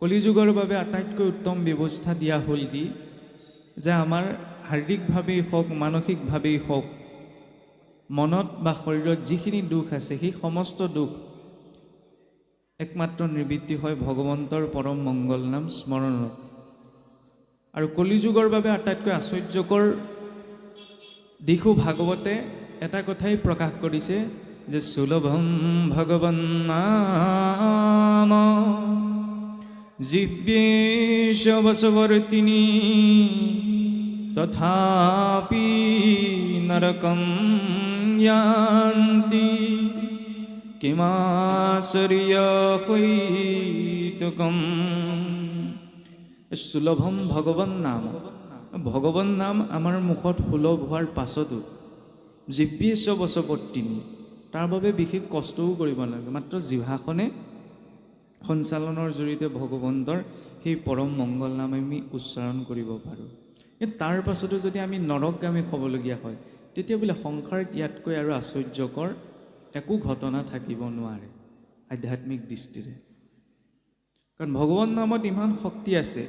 কলিযুগৰ বাবে আটাইতকৈ উত্তম ব্যৱস্থা দিয়া হ'ল কি যে আমাৰ শাৰীৰিকভাৱেই হওক মানসিকভাৱেই হওক মনত বা শৰীৰত যিখিনি দুখ আছে সেই সমস্ত দুখ একমাত্ৰ নিবৃত্তি হয় ভগৱন্তৰ পৰম মংগল নাম স্মৰণত। আৰু কলিযুগৰ বাবে আটাইতকৈ আশ্চৰ্যকৰ দিশো ভাগৱতে এটা কথাই প্ৰকাশ কৰিছে যে সুলভম ভগৱন নাম জিহ্বেশ বশৱৰ্তিনী তথাপি নৰকম য়ান্তি কিমাশ্চৰ্য হৈতুকম। সুলভম ভগৱন নাম, ভগৱন নাম আমাৰ মুখত সুলভ হোৱাৰ পাছতো জিহ্বেশ বশৱৰ্তিনী, তাৰ বাবে বিশেষ কষ্টও কৰিব নালাগে, মাত্ৰ জিভাখনে সঞ্চালনৰ জৰিয়তে ভগৱন্তৰ সেই পৰম মংগল নাম আমি উচ্চাৰণ কৰিব পাৰোঁ। কিন্তু তাৰ পাছতো যদি আমি নৰকগামী হ'বলগীয়া হয় তেতিয়া বোলে সংসাৰত ইয়াতকৈ আৰু আশ্চৰ্যকৰ একো ঘটনা থাকিব নোৱাৰে আধ্যাত্মিক দৃষ্টিৰে। কাৰণ ভগৱান নামত ইমান শক্তি আছে।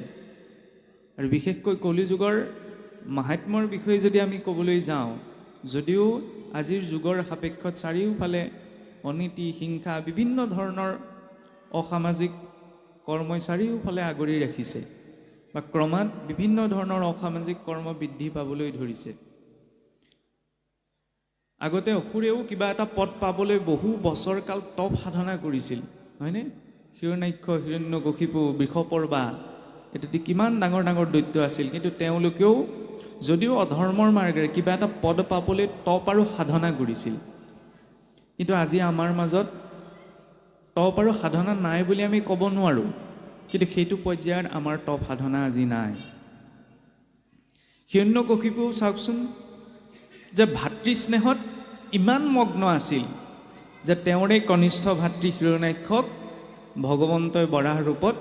আৰু বিশেষকৈ কলিযুগৰ মাহাত্ম্যৰ বিষয়ে যদি আমি ক'বলৈ যাওঁ, যদিও আজিৰ যুগৰ সাপেক্ষত চাৰিওফালে অনীতি হিংসা বিভিন্ন ধৰণৰ অসামাজিক কৰ্মই চাৰিওফালে আগুৰি ৰাখিছে বা ক্ৰমাৎ বিভিন্ন ধৰণৰ অসামাজিক কৰ্ম বৃদ্ধি পাবলৈ ধৰিছে। আগতে অসুৰেও কিবা এটা পদ পাবলৈ বহু বছৰ কাল তপ সাধনা কৰিছিল, হয়নে? হিৰণ্যাক্ষ, হিৰণ্যকশিপু, বৃষপৰ্বা, এইটো কিমান ডাঙৰ ডাঙৰ দৈত্য আছিল, কিন্তু তেওঁলোকেও যদিও অধৰ্মৰ মাৰ্গেৰে কিবা এটা পদ পাবলৈ তপ আৰু সাধনা কৰিছিল। কিন্তু আজি আমাৰ মাজত তপ আৰু সাধনা নাই বুলি আমি ক'ব নোৱাৰোঁ, কিন্তু সেইটো পৰ্যায়ত আমাৰ তপ সাধনা আজি নাই। হিৰণ্যকশিপু চাওকচোন, যে ভাতৃস্নেহত ইমান মগ্ন আছিল যে তেওঁৰে কনিষ্ঠ ভাতৃ হিৰণ্যাক্ষক ভগৱন্তই বৰাহ ৰূপত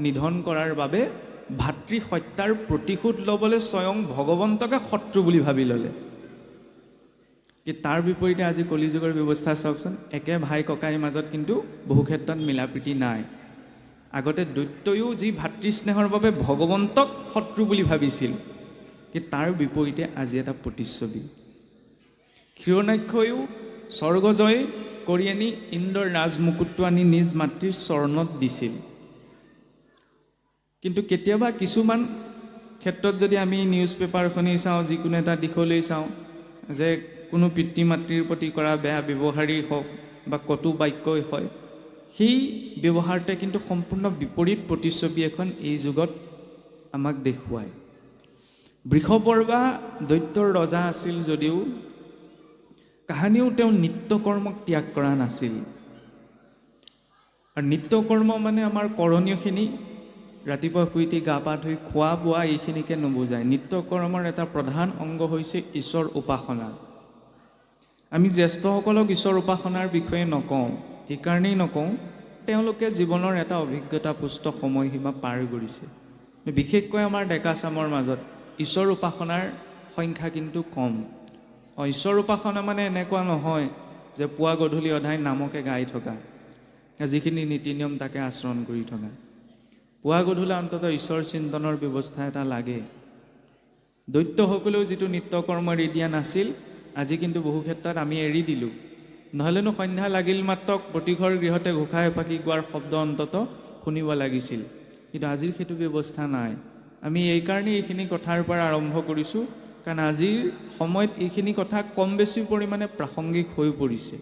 নিধন কৰাৰ বাবে ভাতৃ হত্যাৰ প্ৰতিশোধ ল'বলৈ স্বয়ং ভগৱন্তকে শত্ৰু বুলি ভাবি ল'লে। কি তাৰ বিপৰীতে আজি কলিযুগৰ ব্যৱস্থা চাওকচোন, একে ভাই ককাইৰ মাজত কিন্তু বহু ক্ষেত্ৰত মিলাপ্ৰীতি নাই। আগতে দৈত্যয়ো যি ভাতৃস্নেহৰ বাবে ভগৱন্তক শত্ৰু বুলি ভাবিছিল, কি তাৰ বিপৰীতে আজি এটা প্ৰতিচ্ছবি। হিৰণ্যাক্ষয়ো স্বৰ্গজয় কৰি আনি ইন্দ্ৰৰ ৰাজমুকুটটো আনি নিজ মাতৃৰ চৰণত দিছিল। কিন্তু কেতিয়াবা কিছুমান ক্ষেত্ৰত যদি আমি নিউজ পেপাৰখনেই চাওঁ, যিকোনো এটা দিশলৈ চাওঁ, যে কোনো পিতৃ মাতৃৰ প্ৰতি কৰা বেয়া ব্যৱহাৰেই হওক বা কটু বাক্যই হয়, সেই ব্যৱহাৰটোৱে কিন্তু সম্পূৰ্ণ বিপৰীত প্ৰতিচ্ছবি এখন এই যুগত আমাক দেখুৱায়। বৃষপৰ্বা দৈত্যৰ ৰজা আছিল যদিও কাহানিও তেওঁ নিত্যকৰ্মক ত্যাগ কৰা নাছিল। আৰু নিত্যকৰ্ম মানে আমাৰ কৰণীয়খিনি ৰাতিপুৱা শুই উঠি গা পা ধুই খোৱা বোৱা এইখিনিকে নুবুজায়। নিত্যকৰ্মৰ এটা প্ৰধান অংগ হৈছে ঈশ্বৰ উপাসনা। আমি জ্যেষ্ঠসকলক ঈশ্বৰ উপাসনাৰ বিষয়ে নকওঁ, এইকাৰণেই নকওঁ তেওঁলোকে জীৱনৰ এটা অভিজ্ঞতাপুষ্ট সময়সীমা পাৰ কৰিছে। বিশেষকৈ আমাৰ ডেকাচামৰ মাজত ঈশ্বৰ উপাসনাৰ সংখ্যা কিন্তু কম। ঈশ্বৰ উপাসনা মানে এনেকুৱা নহয় যে পুৱা গধূলি অধাই নামকে গাই থকা, যিখিনি নীতি নিয়ম তাকে আচৰণ কৰি থকা। পুৱা গধূলা অন্ততঃ ঈশ্বৰ চিন্তনৰ ব্যৱস্থা এটা লাগে। দৈত্যসকলেও যিটো নিত্যকৰ্ম এৰি দিয়া নাছিল, আজি কিন্তু বহু ক্ষেত্ৰত আমি এৰি দিলোঁ। নহ'লেনো সন্ধ্যা লাগিল মাত্ৰ প্ৰতিঘৰ গৃহতে ঘোষা এফাকি গোৱাৰ শব্দ অন্ততঃ শুনিব লাগিছিল, কিন্তু আজিৰ সেইটো ব্যৱস্থা নাই। আমি এইকাৰণেই এইখিনি কথাৰ পৰা আৰম্ভ কৰিছোঁ, কাৰণ আজিৰ সময়ত এইখিনি কথা কম বেছি পৰিমাণে প্ৰাসংগিক হৈ পৰিছে।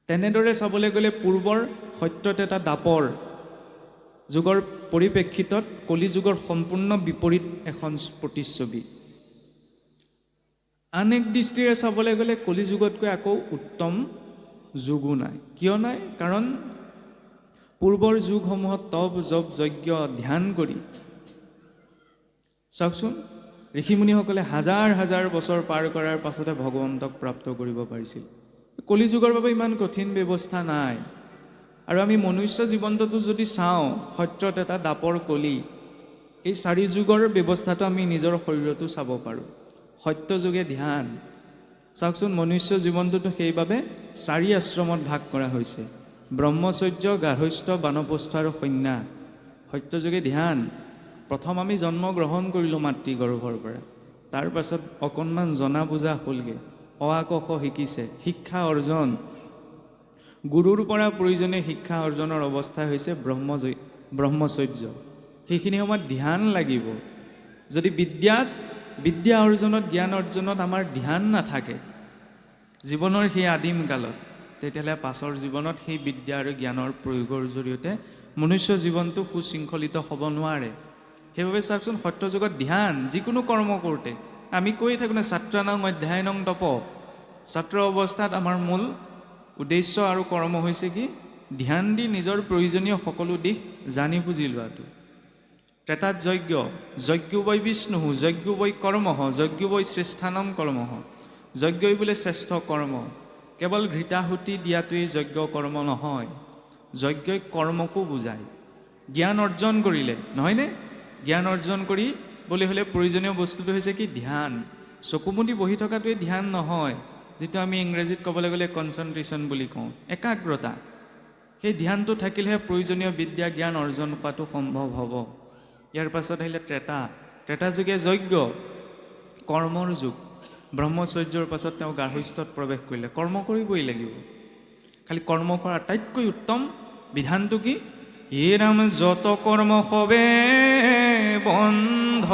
তেনেদৰে চাবলৈ গ'লে পূৰ্বৰ সত্যত এটা দাপৰ যুগৰ পৰিপ্ৰেক্ষিতত কলিযুগৰ সম্পূৰ্ণ বিপৰীত এখন প্ৰতিচ্ছবি। আন এক দৃষ্টিৰে চাবলৈ গ'লে কলিযুগতকৈ আকৌ উত্তম যুগো নাই। কিয় নাই? কাৰণ পূৰ্বৰ যুগসমূহত তপ জপ যজ্ঞ ধ্যান কৰি চাওকচোন, ঋষিমুনিসকলে হাজাৰ হাজাৰ বছৰ পাৰ কৰাৰ পাছতে ভগৱন্তক প্ৰাপ্ত কৰিব পাৰিছিল। কলিযুগৰ বাবে ইমান কঠিন ব্যৱস্থা নাই। আৰু আমি মনুষ্য জীৱনটোতো যদি চাওঁ, সত্যত এটা দাপৰ কলি, এই চাৰি যুগৰ ব্যৱস্থাটো আমি নিজৰ শৰীৰতো চাব পাৰোঁ। সত্য যুগে ধ্যান, চাওকচোন মনুষ্য জীৱনটোতো সেইবাবে চাৰি আশ্ৰমত ভাগ কৰা হৈছে। ব্ৰহ্মচৰ্য, গাৰ্হস্থ্য, বানপ্ৰস্থ আৰু সন্ন্যাস। সত্যযোগে ধ্যান। প্ৰথম আমি জন্ম গ্ৰহণ কৰিলোঁ মাতৃ গৰ্ভৰ পৰা, তাৰ পাছত অকণমান জনা বুজা হ'লগৈ, অ আ ক খ শিকিছে, শিক্ষা অৰ্জন। গুৰুৰ পৰা প্ৰয়োজনীয় শিক্ষা অৰ্জনৰ অৱস্থা হৈছে ব্ৰহ্মচৰ্য। সেইখিনি সময়ত ধ্যান লাগিব। যদি বিদ্যা অৰ্জনত, জ্ঞান অৰ্জনত আমাৰ ধ্যান নাথাকে জীৱনৰ সেই আদিম কালত, তেতিয়াহ'লে পাছৰ জীৱনত সেই বিদ্যা আৰু জ্ঞানৰ প্ৰয়োগৰ জৰিয়তে মনুষ্য জীৱনটো সুশৃংখলিত হ'ব নোৱাৰে। সেইবাবে চাওকচোন, সত্যযুগত ধ্যান যিকোনো কৰ্ম কৰোঁতে আমি কৈ থাকোঁ নে, ছাত্ৰানাং অধ্যয়নং তপ। ছাত্ৰ অৱস্থাত আমাৰ মূল উদ্দেশ্য আৰু কৰ্ম হৈছে কি? ধ্যান দি নিজৰ প্ৰয়োজনীয় সকলো দিশ জানি বুজি লোৱাটো। ত্ৰেতাত যজ্ঞ বৈ বিষ্ণু, যজ্ঞ বৈ কৰ্ম, যজ্ঞ বৈ শ্ৰেষ্ঠানম কৰ্ম। যজ্ঞই বোলে শ্ৰেষ্ঠ কৰ্ম। কেৱল ঘৃতাহুতি দিয়াটোৱেই যজ্ঞ কৰ্ম নহয়, যজ্ঞই কৰ্মকো বুজায়। জ্ঞান অৰ্জন কৰিলে, নহয়নে? জ্ঞান অৰ্জন কৰিবলৈ হ'লে প্ৰয়োজনীয় বস্তুটো হৈছে কি? ধ্যান। চকুমুদি বহি থকাটোৱে ধ্যান নহয়, যিটো আমি ইংৰাজীত ক'বলৈ গ'লে কনচেনট্ৰেশ্যন বুলি কওঁ, একাগ্ৰতা। সেই ধ্যানটো থাকিলেহে প্ৰয়োজনীয় বিদ্যা জ্ঞান অৰ্জন কৰাটো সম্ভৱ হ'ব। ইয়াৰ পাছত আহিলে ত্ৰেতা যুগে যজ্ঞ, কৰ্মৰ যুগ। ব্ৰহ্মচৰ্যৰ পাছত তেওঁ গাৰ্হস্থ্যত প্ৰৱেশ কৰিলে। কৰ্ম কৰিবই লাগিব। খালি কৰ্ম কৰাৰ আটাইতকৈ উত্তম বিধানটো কি? হে ৰাম যত কৰ্ম সবে বন্ধ,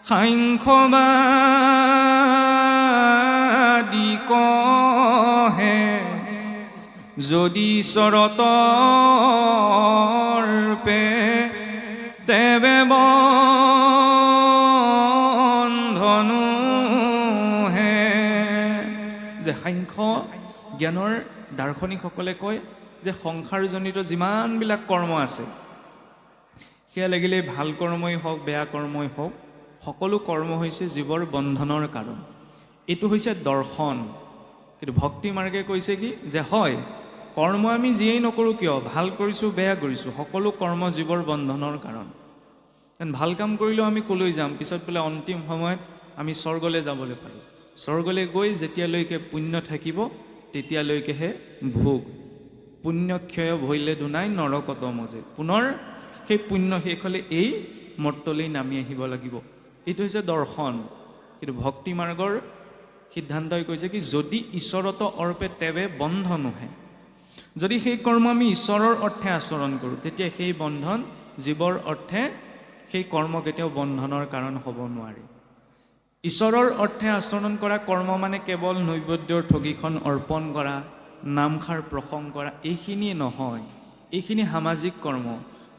সাংখ্যবাদী কহে, যদি চৰতৰ্পে তেবে বন্ধনু হে। যে সাংখ্য জ্ঞানৰ দাৰ্শনিকসকলে কয় যে সংসাৰজনিত যিমানবিলাক কৰ্ম আছে, সেয়া লাগিলে ভাল কৰ্মই হওক বেয়া কৰ্মই হওক, সকলো কৰ্ম হৈছে জীৱৰ বন্ধনৰ কাৰণ। এইটো হৈছে দৰ্শন। কিন্তু ভক্তি মাৰ্গে কৈছে কি? যে হয়, কৰ্ম আমি যিয়েই নকৰোঁ কিয়, ভাল কৰিছোঁ বেয়া কৰিছোঁ, সকলো কৰ্ম জীৱৰ বন্ধনৰ কাৰণ। ভাল কাম কৰিলেও আমি ক'লৈ যাম? পিছত বোলে অন্তিম সময়ত আমি স্বৰ্গলৈ যাবলৈ পাৰোঁ। স্বৰ্গলৈ গৈ যেতিয়ালৈকে পুণ্য থাকিব তেতিয়ালৈকেহে ভোগ। পুণ্যক্ষয় ভৈলে দুনাই নৰকত মজে। পুনৰ সেই পুণ্য শেষ হ'লে এই মৰ্তলৈ নামি আহিব লাগিব। এইটো হৈছে দৰ্শন। কিন্তু ভক্তি মাৰ্গৰ সিদ্ধান্তই কৈছে কি? যদি ঈশ্বৰত অৰ্পে তেবে বন্ধনোহে। যদি সেই কৰ্ম আমি ঈশ্বৰৰ অৰ্থে আচৰণ কৰোঁ, তেতিয়া সেই বন্ধন জীৱৰ অৰ্থে সেই কৰ্ম কেতিয়াও বন্ধনৰ কাৰণ হ'ব নোৱাৰে। ঈশ্বৰৰ অৰ্থে আচৰণ কৰা কৰ্ম মানে কেৱল নৈবেদ্যৰ ঠগীখন অৰ্পণ কৰা, নামষাৰ প্ৰসংগ কৰা, এইখিনিয়ে নহয়। এইখিনি সামাজিক কৰ্ম।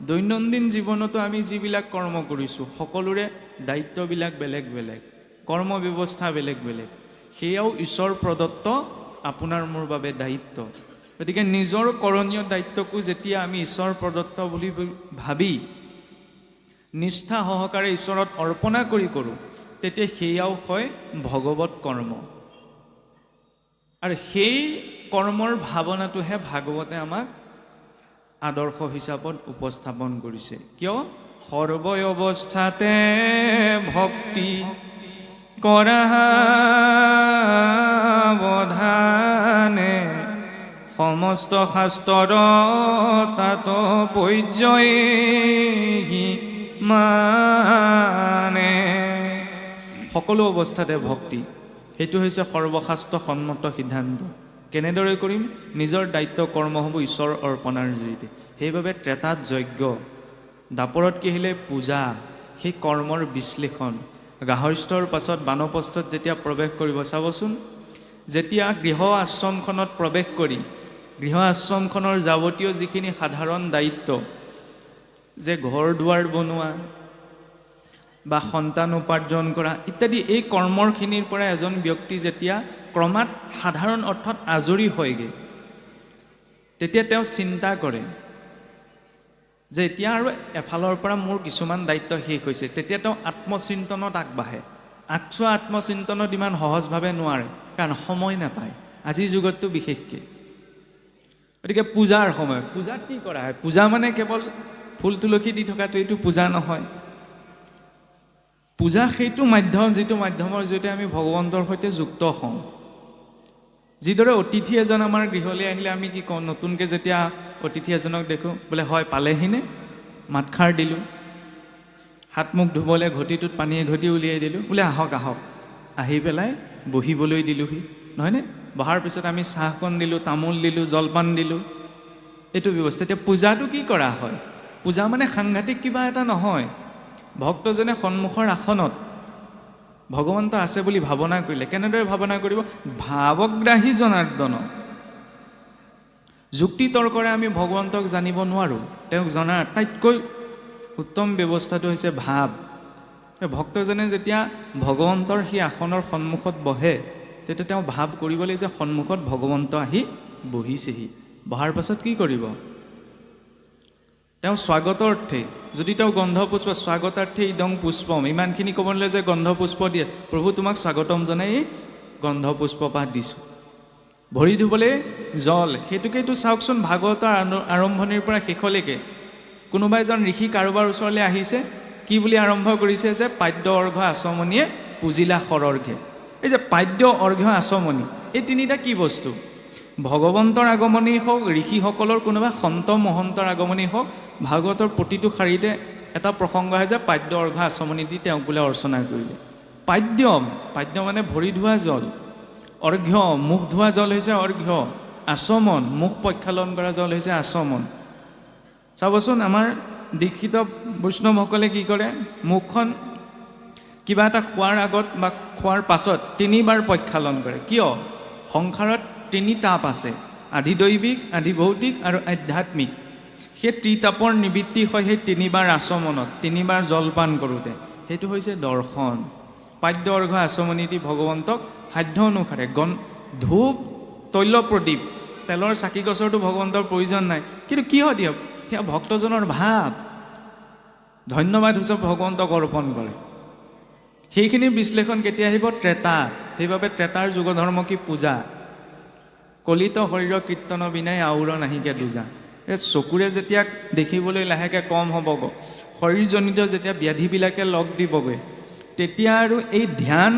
দৈনন্দিন জীৱনতো আমি যিবিলাক কৰ্ম কৰিছোঁ, সকলোৰে দায়িত্ববিলাক বেলেগ বেলেগ, কৰ্ম ব্যৱস্থা বেলেগ বেলেগ। সেয়াও ঈশ্বৰ প্ৰদত্ত আপোনাৰ মোৰ বাবে দায়িত্ব। গতিকে নিজৰ কৰণীয় দায়িত্বকো যেতিয়া আমি ঈশ্বৰ প্ৰদত্ত বুলি ভাবি নিষ্ঠা সহকাৰে ঈশ্বৰত অৰ্পণা কৰোঁ, তেতিয়া সেয়াও হয় ভগৱত কৰ্ম। আৰু সেই কৰ্মৰ ভাৱনাটোহে ভাগৱতে আমাক আদৰ্শ হিচাপত উপস্থাপন কৰিছে। কিয়? সৰ্ব অৱস্থাতে ভক্তি কৰা বধানে, সমস্ত শাস্ত্ৰৰ তাৎপৰ্যই মানে। সকলো অৱস্থাতে ভক্তি, সেইটো হৈছে সৰ্বশাস্ত্ৰ সন্মত সিদ্ধান্ত। কেনেদৰে কৰিম? নিজৰ দায়িত্ব কৰ্ম হ'ব ঈশ্বৰৰ অৰ্পণাৰ জৰিয়তে। সেইবাবে ত্ৰেতাত যজ্ঞ, দাপৰত কি আহিলে? পূজা, সেই কৰ্মৰ বিশ্লেষণ। গাৰ্হস্থ্যৰ পাছত বানপ্ৰস্থত যেতিয়া প্ৰৱেশ কৰিব, চাবচোন, যেতিয়া গৃহ আশ্ৰমখনত প্ৰৱেশ কৰি গৃহ আশ্ৰমখনৰ যাৱতীয় যিখিনি সাধাৰণ দায়িত্ব, যে ঘৰ দুৱাৰ বনোৱা বা সন্তান উপাৰ্জন কৰা ইত্যাদি, এই কৰ্মৰখিনিৰ পৰা এজন ব্যক্তি যেতিয়া ক্ৰমাৎ সাধাৰণ অৰ্থত আজৰি হয়গৈ, তেতিয়া তেওঁ চিন্তা কৰে যে এতিয়া আৰু এফালৰ পৰা মোৰ কিছুমান দায়িত্ব শেষ হৈছে। তেতিয়া তেওঁ আত্মচিন্তনত আগবাঢ়ে। আগচোৱা আত্মচিন্তনত ইমান সহজভাৱে নোৱাৰে, কাৰণ সময় নাপায় আজিৰ যুগততো বিশেষকৈ। গতিকে পূজাৰ সময়, পূজাত কি কৰা হয়? পূজা মানে কেৱল ফুল তুলসী দি থকাটো এইটো পূজা নহয়। পূজা সেইটো মাধ্যম, যিটো মাধ্যমৰ জৰিয়তে আমি ভগৱন্তৰ সৈতে যুক্ত হওঁ। যিদৰে অতিথি এজন আমাৰ গৃহলৈ আহিলে আমি কি কওঁ, নতুনকৈ যেতিয়া অতিথি এজনক দেখোঁ, বোলে হয় পালেহিনে, মাতষাৰ দিলোঁ, হাত মুখ ধুবলৈ ঘটিটোত পানী এঘটি উলিয়াই দিলোঁ, বোলে আহক আহক, আহি পেলাই বহিবলৈ দিলোঁহি, নহয়নে? বহাৰ পিছত আমি চাহকণ দিলোঁ, তামোল দিলোঁ, জলপান দিলোঁ, এইটো ব্যৱস্থা। এতিয়া পূজাটো কি কৰা হয়? পূজা মানে সাংঘাতিক কিবা এটা নহয়। ভক্তজনে সন্মুখৰ আসনত ভগৱন্ত আছে বুলি ভাৱনা কৰিলে। কেনেদৰে ভাৱনা কৰিব? ভাৱগ্ৰাহী জনাৰ্দন। যুক্তি তৰ্কৰে আমি ভগৱন্তক জানিব নোৱাৰোঁ। তেওঁক জনাৰ আটাইতকৈ উত্তম ব্যৱস্থাটো হৈছে ভাৱ। ভক্তজনে যেতিয়া ভগৱন্তৰ সেই আসনৰ সন্মুখত বহে, তেতিয়া তেওঁ ভাৱ কৰিবলৈ যে সন্মুখত ভগৱন্ত আহি বহিছেহি। বহাৰ পাছত কি কৰিব? তেওঁ স্বাগতাৰ্থে, যদি তেওঁ গন্ধপুষ্প, স্বাগতাৰ্থে ইদং পুষ্পম, ইমানখিনি ক'বলৈ যে গন্ধপুষ্প দিয়ে, প্ৰভু তোমাক স্বাগতম জনাই এই গন্ধপুষ্পপাত দিছোঁ। ভৰি ধুবলৈ জল, সেইটোকেইটো চাওকচোন, ভাগৱতৰ আৰম্ভণিৰ পৰা শেষলৈকে কোনোবা এজন ঋষি কাৰোবাৰ ওচৰলৈ আহিছে, কি বুলি আৰম্ভ কৰিছে? যে পাদ্য অৰ্ঘ্য আচমনিয়ে পুজিলা সৰৰ্ঘে। এই যে পাদ্য অৰ্ঘ্য আচমনি, এই তিনিটা কি বস্তু? ভগৱন্তৰ আগমনেই হওক, ঋষিসকলৰ কোনোবা সন্ত মহন্তৰ আগমনেই হওক, ভাগৱতৰ প্ৰতিটো শাৰীতে এটা প্ৰসংগ আহে যে পাদ্য অৰ্ঘ্য আচমনি দি তেওঁক বোলে অৰ্চনা কৰিলে। পাদ্য মানে ভৰি ধোৱা জল, অৰ্ঘ্য মুখ ধোৱা জল হৈছে অৰ্ঘ্য, আচমন মুখ প্ৰক্ষালন কৰা জল হৈছে আচমন। চাবচোন, আমাৰ দীক্ষিত বৈষ্ণৱসকলে কি কৰে? মুখখন কিবা এটা খোৱাৰ আগত বা খোৱাৰ পাছত 3 বাৰ প্ৰক্ষালন কৰে। কিয়? সংসাৰত 3 তাপ আছে, আধি দৈবিক, আধি ভৌতিক আৰু আধ্যাত্মিক। সেই ত্ৰিতাপৰ নিবৃত্তি হয় সেই 3 বাৰ আচমনত, 3 বাৰ জলপান কৰোঁতে। সেইটো হৈছে দৰ্শন। পাদ্য অৰ্ঘ্য আচমনি দি ভগৱন্তক সাধ্য অনুসাৰে ধূপ, তৈল, প্ৰদীপ, তেলৰ চাকি গছৰটো ভগৱন্তৰ প্ৰয়োজন নাই, কিন্তু কিয় দিয়ক? সেয়া ভক্তজনৰ ভাৱ, ধন্যবাদ হিচাপে ভগৱন্তক অৰ্পণ কৰে। সেইখিনিৰ বিশ্লেষণ কেতিয়া আহিব? ত্ৰেতাত। সেইবাবে ত্ৰেতাৰ যুগ ধৰ্ম কি? পূজা। কলিত শৰীৰ কীৰ্তন বিনাই আউৰ নাহিকে দুজা। এই চকুৰে যেতিয়া দেখিবলৈ লাহেকৈ কম হ'বগৈ, শৰীৰজনিত যেতিয়া ব্যাধিবিলাকে লগ দিবগৈ, তেতিয়া আৰু এই ধ্যান,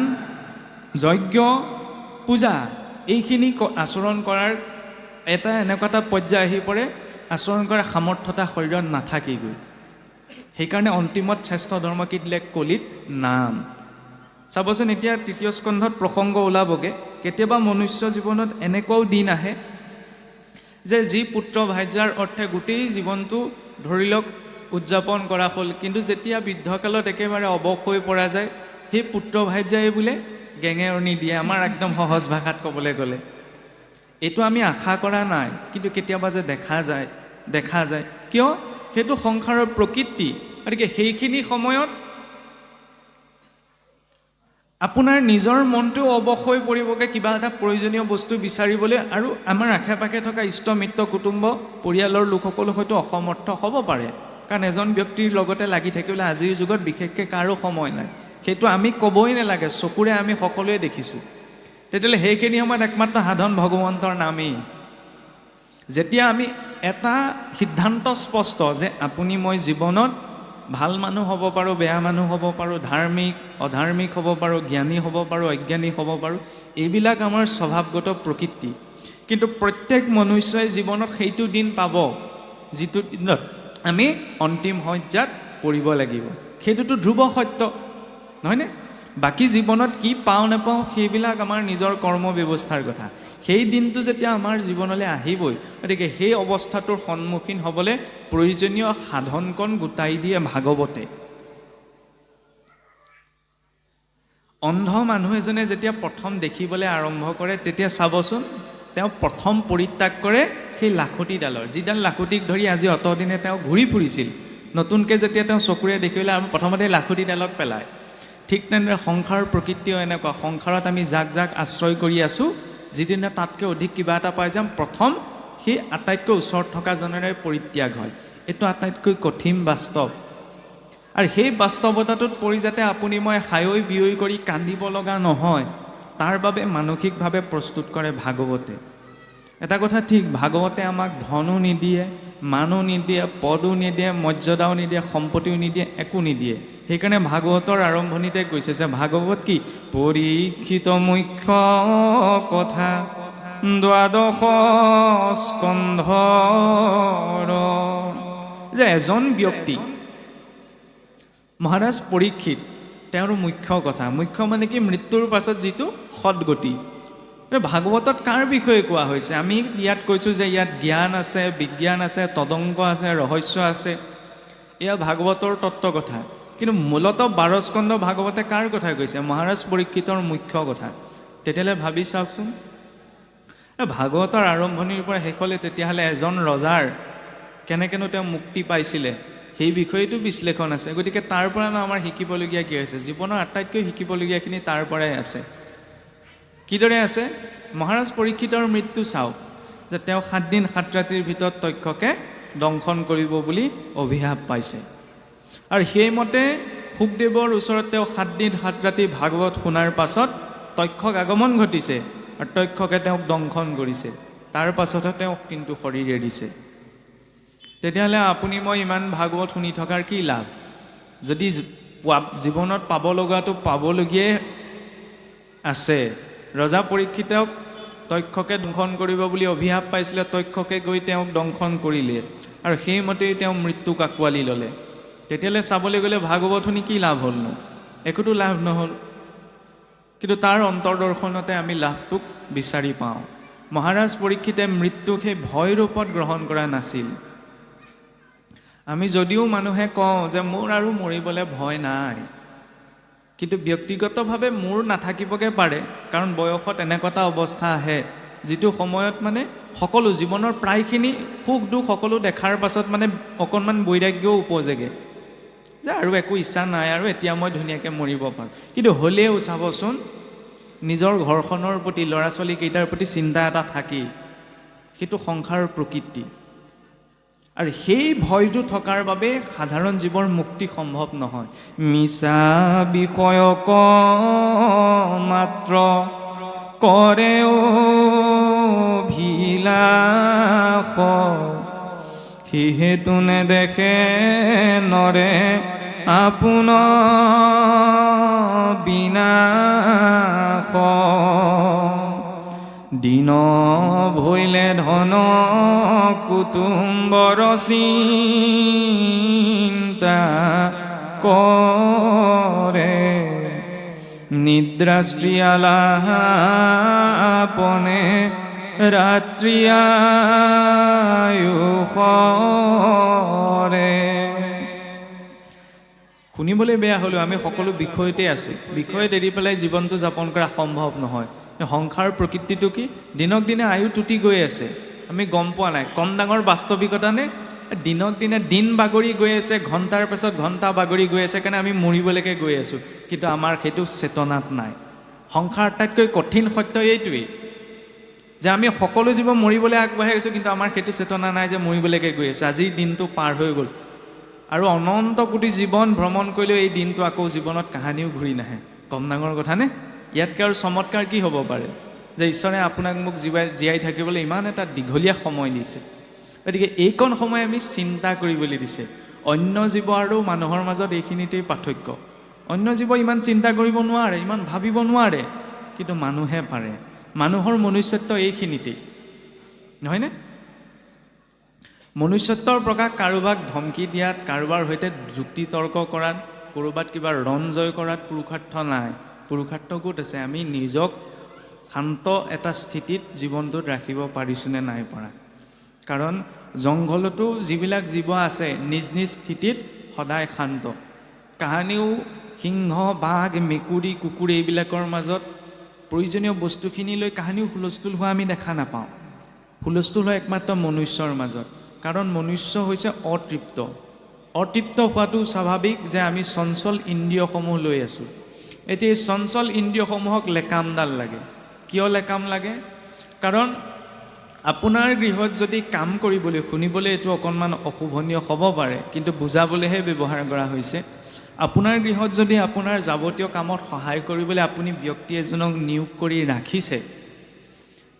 যজ্ঞ, পূজা এইখিনি আচৰণ কৰাৰ এনেকুৱা এটা পৰ্যায় আহি পৰে, আচৰণ কৰাৰ সামৰ্থ্যতা শৰীৰত নাথাকেগৈ। সেইকাৰণে অন্তিমত শ্ৰেষ্ঠ ধৰ্ম কি দিলে? কলিত নাম। চাবচোন, এতিয়া 3য় স্কন্ধত প্ৰসংগ ওলাবগৈ। কেতিয়াবা মনুষ্য জীৱনত এনেকুৱাও দিন আহে যে যি পুত্ৰ ভাৰ্যাৰ অৰ্থে গোটেই জীৱনটো ধৰি লওক উদযাপন কৰা হ'ল, কিন্তু যেতিয়া বৃদ্ধকালত একেবাৰে অৱস হৈ পৰা যায়, সেই পুত্ৰ ভাৰ্যাই বোলে গেঙেৰণি দিয়ে। আমাৰ একদম সহজ ভাষাত ক'বলৈ গ'লে এইটো আমি আশা কৰা নাই, কিন্তু কেতিয়াবা যে দেখা যায়। কিয়? সেইটো সংসাৰৰ প্ৰকৃতি। গতিকে সেইখিনি সময়ত আপোনাৰ নিজৰ মনটোও অৱস হৈ পৰিবগৈ কিবা এটা প্ৰয়োজনীয় বস্তু বিচাৰিবলৈ, আৰু আমাৰ আশে পাশে থকা ইষ্ট মিত্ৰ কুটুম্ব পৰিয়ালৰ লোকসকলো হয়তো অসমৰ্থ হ'ব পাৰে, কাৰণ এজন ব্যক্তিৰ লগতে লাগি থাকিবলৈ আজিৰ যুগত বিশেষকৈ কাৰো সময় নাই। সেইটো আমি ক'বই নালাগে, চকুৰে আমি সকলোৱে দেখিছোঁ। তেতিয়াহ'লে সেইখিনি সময়ত একমাত্ৰ সাধন ভগৱন্তৰ নামেই। যেতিয়া আমি এটা সিদ্ধান্ত স্পষ্ট যে আপুনি মই জীৱনত ভাল মানুহ হ'ব পাৰোঁ, বেয়া মানুহ হ'ব পাৰোঁ, ধাৰ্মিক অধাৰ্মিক হ'ব পাৰোঁ, জ্ঞানী হ'ব পাৰোঁ, অজ্ঞানী হ'ব পাৰোঁ, এইবিলাক আমাৰ স্বভাৱগত প্ৰকৃতি। কিন্তু প্ৰত্যেক মনুষ্যই জীৱনত সেইটো দিন পাব যিটো দিনত আমি অন্তিম শয্যাত পৰিব লাগিব। সেইটোতো ধ্ৰুৱ সত্য, নহয়নে? বাকী জীৱনত কি পাওঁ নাপাওঁ সেইবিলাক আমাৰ নিজৰ কৰ্ম ব্যৱস্থাৰ কথা। সেই দিনটো যেতিয়া আমাৰ জীৱনলৈ আহিবই, গতিকে সেই অৱস্থাটোৰ সন্মুখীন হ'বলৈ প্ৰয়োজনীয় সাধনকণ গোটাই দিয়ে ভাগৱতে। অন্ধ মানুহ এজনে যেতিয়া প্ৰথম দেখিবলৈ আৰম্ভ কৰে, তেতিয়া চাবচোন, তেওঁ প্ৰথম পৰিত্যাগ কৰে সেই লাখুটিডালৰ, যিডাল লাখুটিক ধৰি আজি অতদিনে তেওঁ ঘূৰি ফুৰিছিল। নতুনকৈ যেতিয়া তেওঁ চকুৰে দেখিবলৈ আৰু প্ৰথমতে লাখুটিডালক পেলায়। ঠিক তেনেদৰে সংসাৰৰ প্ৰকৃতিও এনেকুৱা। সংসাৰত আমি যাক আশ্ৰয় কৰি আছোঁ, যিদিনা তাতকৈ অধিক কিবা এটা পাই যাম, প্ৰথম সেই আটাইতকৈ ওচৰত থকা জনেৰে পৰিত্যাগ হয়। এইটো আটাইতকৈ কঠিন বাস্তৱ। আৰু সেই বাস্তৱতাটোত পৰি যাতে আপুনি মই হায়ৈ বিয়ৈ কৰি কান্দিব লগা নহয়, তাৰ বাবে মানসিকভাৱে প্ৰস্তুত কৰে ভাগৱতে। এটা কথা ঠিক, ভাগৱতে আমাক ধনো নিদিয়ে, মানো নিদিয়ে, পদো নিদিয়ে, মৰ্যাদাও নিদিয়ে, সম্পত্তিও নিদিয়ে, একো নিদিয়ে। সেইকাৰণে ভাগৱতৰ আৰম্ভণিতে কৈছে যে ভাগৱত কি? পৰীক্ষিত মুখ্য কথা দ্বাদশ স্কন্ধৰ। যে এজন ব্যক্তি মহাৰাজ পৰীক্ষিত, তেওঁৰ মুখ্য কথা, মুখ্য মানে কি মৃত্যুৰ পাছত যিটো সদগতি। ভাগৱতত কাৰ বিষয়ে কোৱা হৈছে? আমি ইয়াত কৈছোঁ যে ইয়াত জ্ঞান আছে, বিজ্ঞান আছে, তদংগ আছে, ৰহস্য আছে, এয়া ভাগৱতৰ তত্ত্ব কথা। কিন্তু মূলতঃ 12 স্কন্ধ ভাগৱতে কাৰ কথা কৈছে? মহাৰাজ পৰীক্ষিতৰ মুখ্য কথা। তেতিয়াহ'লে ভাবি চাওকচোন, ভাগৱতৰ আৰম্ভণিৰ পৰা শেষলৈ তেতিয়াহ'লে এজন ৰজাৰ কেনেকৈনো তেওঁ মুক্তি পাইছিলে সেই বিষয়েতো বিশ্লেষণ আছে। গতিকে তাৰ পৰানো আমাৰ শিকিবলগীয়া কি আছে? জীৱনৰ আটাইতকৈ শিকিবলগীয়াখিনি তাৰ পৰাই আছে। কিদৰে আছে? মহাৰাজ পৰীক্ষিতৰ মৃত্যু চাওক, যে তেওঁ 7 দিন 7 ৰাতিৰ ভিতৰত তক্ষকে দংশন কৰিব বুলি অভিশাপ পাইছে। আৰু সেইমতে শুকদেৱৰ ওচৰত তেওঁ 7 দিন 7 ৰাতি ভাগৱত শুনাৰ পাছত তক্ষক আগমন ঘটিছে আৰু তক্ষকে তেওঁক দংশন কৰিছে। তাৰ পাছতহে তেওঁক কিন্তু শৰীৰ এৰিছে। তেতিয়াহ'লে আপুনি মই ইমান ভাগৱত শুনি থকাৰ কি লাভ? যদি জীৱনত পাব লগাটো পাবলগীয়াই আছে। ৰজা পৰীক্ষিতক তক্ষকে দংশন কৰিব বুলি অভিশাপ পাইছিলে, তক্ষকে গৈ তেওঁক দংশন কৰিলে আৰু সেইমতেই তেওঁ মৃত্যুক আঁকোৱালি ল'লে। তেতিয়াহ'লে চাবলৈ গ'লে ভাগৱত শুনি কি লাভ হ'লনো? একোতো লাভ নহ'ল। কিন্তু তাৰ অন্তৰ্দৰ্শনতে আমি লাভটোক বিচাৰি পাওঁ। মহাৰাজ পৰীক্ষিতে মৃত্যুক সেই ভয় ৰূপত গ্ৰহণ কৰা নাছিল। আমি যদিও মানুহে কওঁ যে মোৰ আৰু মৰিবলৈ ভয় নাই, কিন্তু ব্যক্তিগতভাৱে মোৰ নাথাকিবগৈ পাৰে, কাৰণ বয়সত এনেকুৱা এটা অৱস্থা আহে যিটো সময়ত মানে সকলো জীৱনৰ প্ৰায়খিনি সুখ দুখ সকলো দেখাৰ পাছত মানে অকণমান বৈৰাগ্যও উপজেগে, যে আৰু একো ইচ্ছা নাই আৰু এতিয়া মই ধুনীয়াকৈ মৰিব পাৰোঁ। কিন্তু হ'লেও চাবচোন, নিজৰ ঘৰখনৰ প্ৰতি, ল'ৰা ছোৱালীকেইটাৰ প্ৰতি চিন্তা এটা থাকি, সেইটো সংসাৰৰ প্ৰকৃতি। আৰু সেই ভয়টো থকাৰ বাবে সাধাৰণ জীৱৰ মুক্তি সম্ভৱ নহয়। মিছা বিষয়ক মাত্ৰ কৰে অভিলাষ, সিহেতু নেদেখে নৰে আপোন বিনাশ। দিন ভৈলে ধন কুটুম্বৰ চিন্তা কৰে, নিদ্ৰাশ্ৰিয়ালাপনে ৰাত্ৰি আয়ুষৰে। শুনিবলৈ বেয়া হ'লেও আমি সকলো বিষয়তে আছোঁ। বিষয়ত এৰি পেলাই জীৱনটো যাপন কৰা সম্ভৱ নহয়। সংসাৰ প্ৰকৃতিটো কি? দিনক দিনে আয়ু টুটি গৈ আছে, আমি গম পোৱা নাই। কম ডাঙৰ বাস্তৱিকতা নে? দিনক দিনে দিন বাগৰি গৈ আছে, ঘণ্টাৰ পাছত ঘণ্টা বাগৰি গৈ আছে, কাৰণে আমি মৰিবলৈকে গৈ আছোঁ, কিন্তু আমাৰ সেইটো চেতনাত নাই। সংসাৰ আটাইতকৈ কঠিন সত্য এইটোৱেই যে আমি সকলো জীৱ মৰিবলৈ আগবাঢ়ি আছোঁ, কিন্তু আমাৰ সেইটো চেতনা নাই যে মৰিবলৈকে গৈ আছোঁ। আজিৰ দিনটো পাৰ হৈ গ'ল আৰু অনন্ত কোটি জীৱন ভ্ৰমণ কৰিলেও এই দিনটো আকৌ জীৱনত কাহানিও ঘূৰি নাহে। কম ডাঙৰ কথা নে? ইয়াতকৈ আৰু চমৎকাৰ কি হ'ব পাৰে যে ঈশ্বৰে আপোনাক মোক জীয়াই থাকিবলৈ ইমান এটা দীঘলীয়া সময় দিছে। গতিকে এইকণ সময় আমি চিন্তা কৰিবলৈ দিছে। অন্য জীৱ আৰু মানুহৰ মাজত এইখিনিতেই পাৰ্থক্য। অন্য জীৱ ইমান চিন্তা কৰিব নোৱাৰে, ইমান ভাবিব নোৱাৰে, কিন্তু মানুহে পাৰে। মানুহৰ মনুষ্যত্ব এইখিনিতেই, নহয়নে? মনুষ্যত্বৰ প্ৰকাশ কাৰোবাক ধমকি দিয়াত, কাৰোবাৰ সৈতে যুক্তি তৰ্ক কৰাত, ক'ৰবাত কিবা ৰণ জয় কৰাত পুৰুষাৰ্থ নাই। পুৰুষাৰ্থ ক'ত আছে? আমি নিজক শান্ত এটা স্থিতিত জীৱনটোত ৰাখিব পাৰিছোঁনে নাই পৰা। কাৰণ জংঘলতো যিবিলাক জীৱ আছে নিজ নিজ স্থিতিত সদায় শান্ত। কাহানিও সিংহ, বাঘ, মেকুৰী, কুকুৰ এইবিলাকৰ মাজত প্ৰয়োজনীয় বস্তুখিনি লৈ কাহানিও হুলস্থুল হোৱা আমি দেখা নাপাওঁ। হুলস্থুল হয় একমাত্ৰ মনুষ্যৰ মাজত, কাৰণ মনুষ্য হৈছে অতৃপ্ত। অতৃপ্ত হোৱাটো স্বাভাৱিক যে আমি চঞ্চল ইন্দ্ৰিয়সমূহ লৈ আছোঁ। এতিয়া এই চঞ্চল ইন্দ্ৰিয়সমূহক লেকামডাল লাগে। কিয় লেকাম লাগে? কাৰণ আপোনাৰ গৃহত যদি কাম কৰিবলৈ, শুনিবলৈ এইটো অকণমান অশোভনীয় হ'ব পাৰে, কিন্তু বুজাবলৈহে ব্যৱহাৰ কৰা হৈছে। আপোনাৰ গৃহত যদি আপোনাৰ যাৱতীয় কামত সহায় কৰিবলৈ আপুনি ব্যক্তি এজনক নিয়োগ কৰি ৰাখিছে,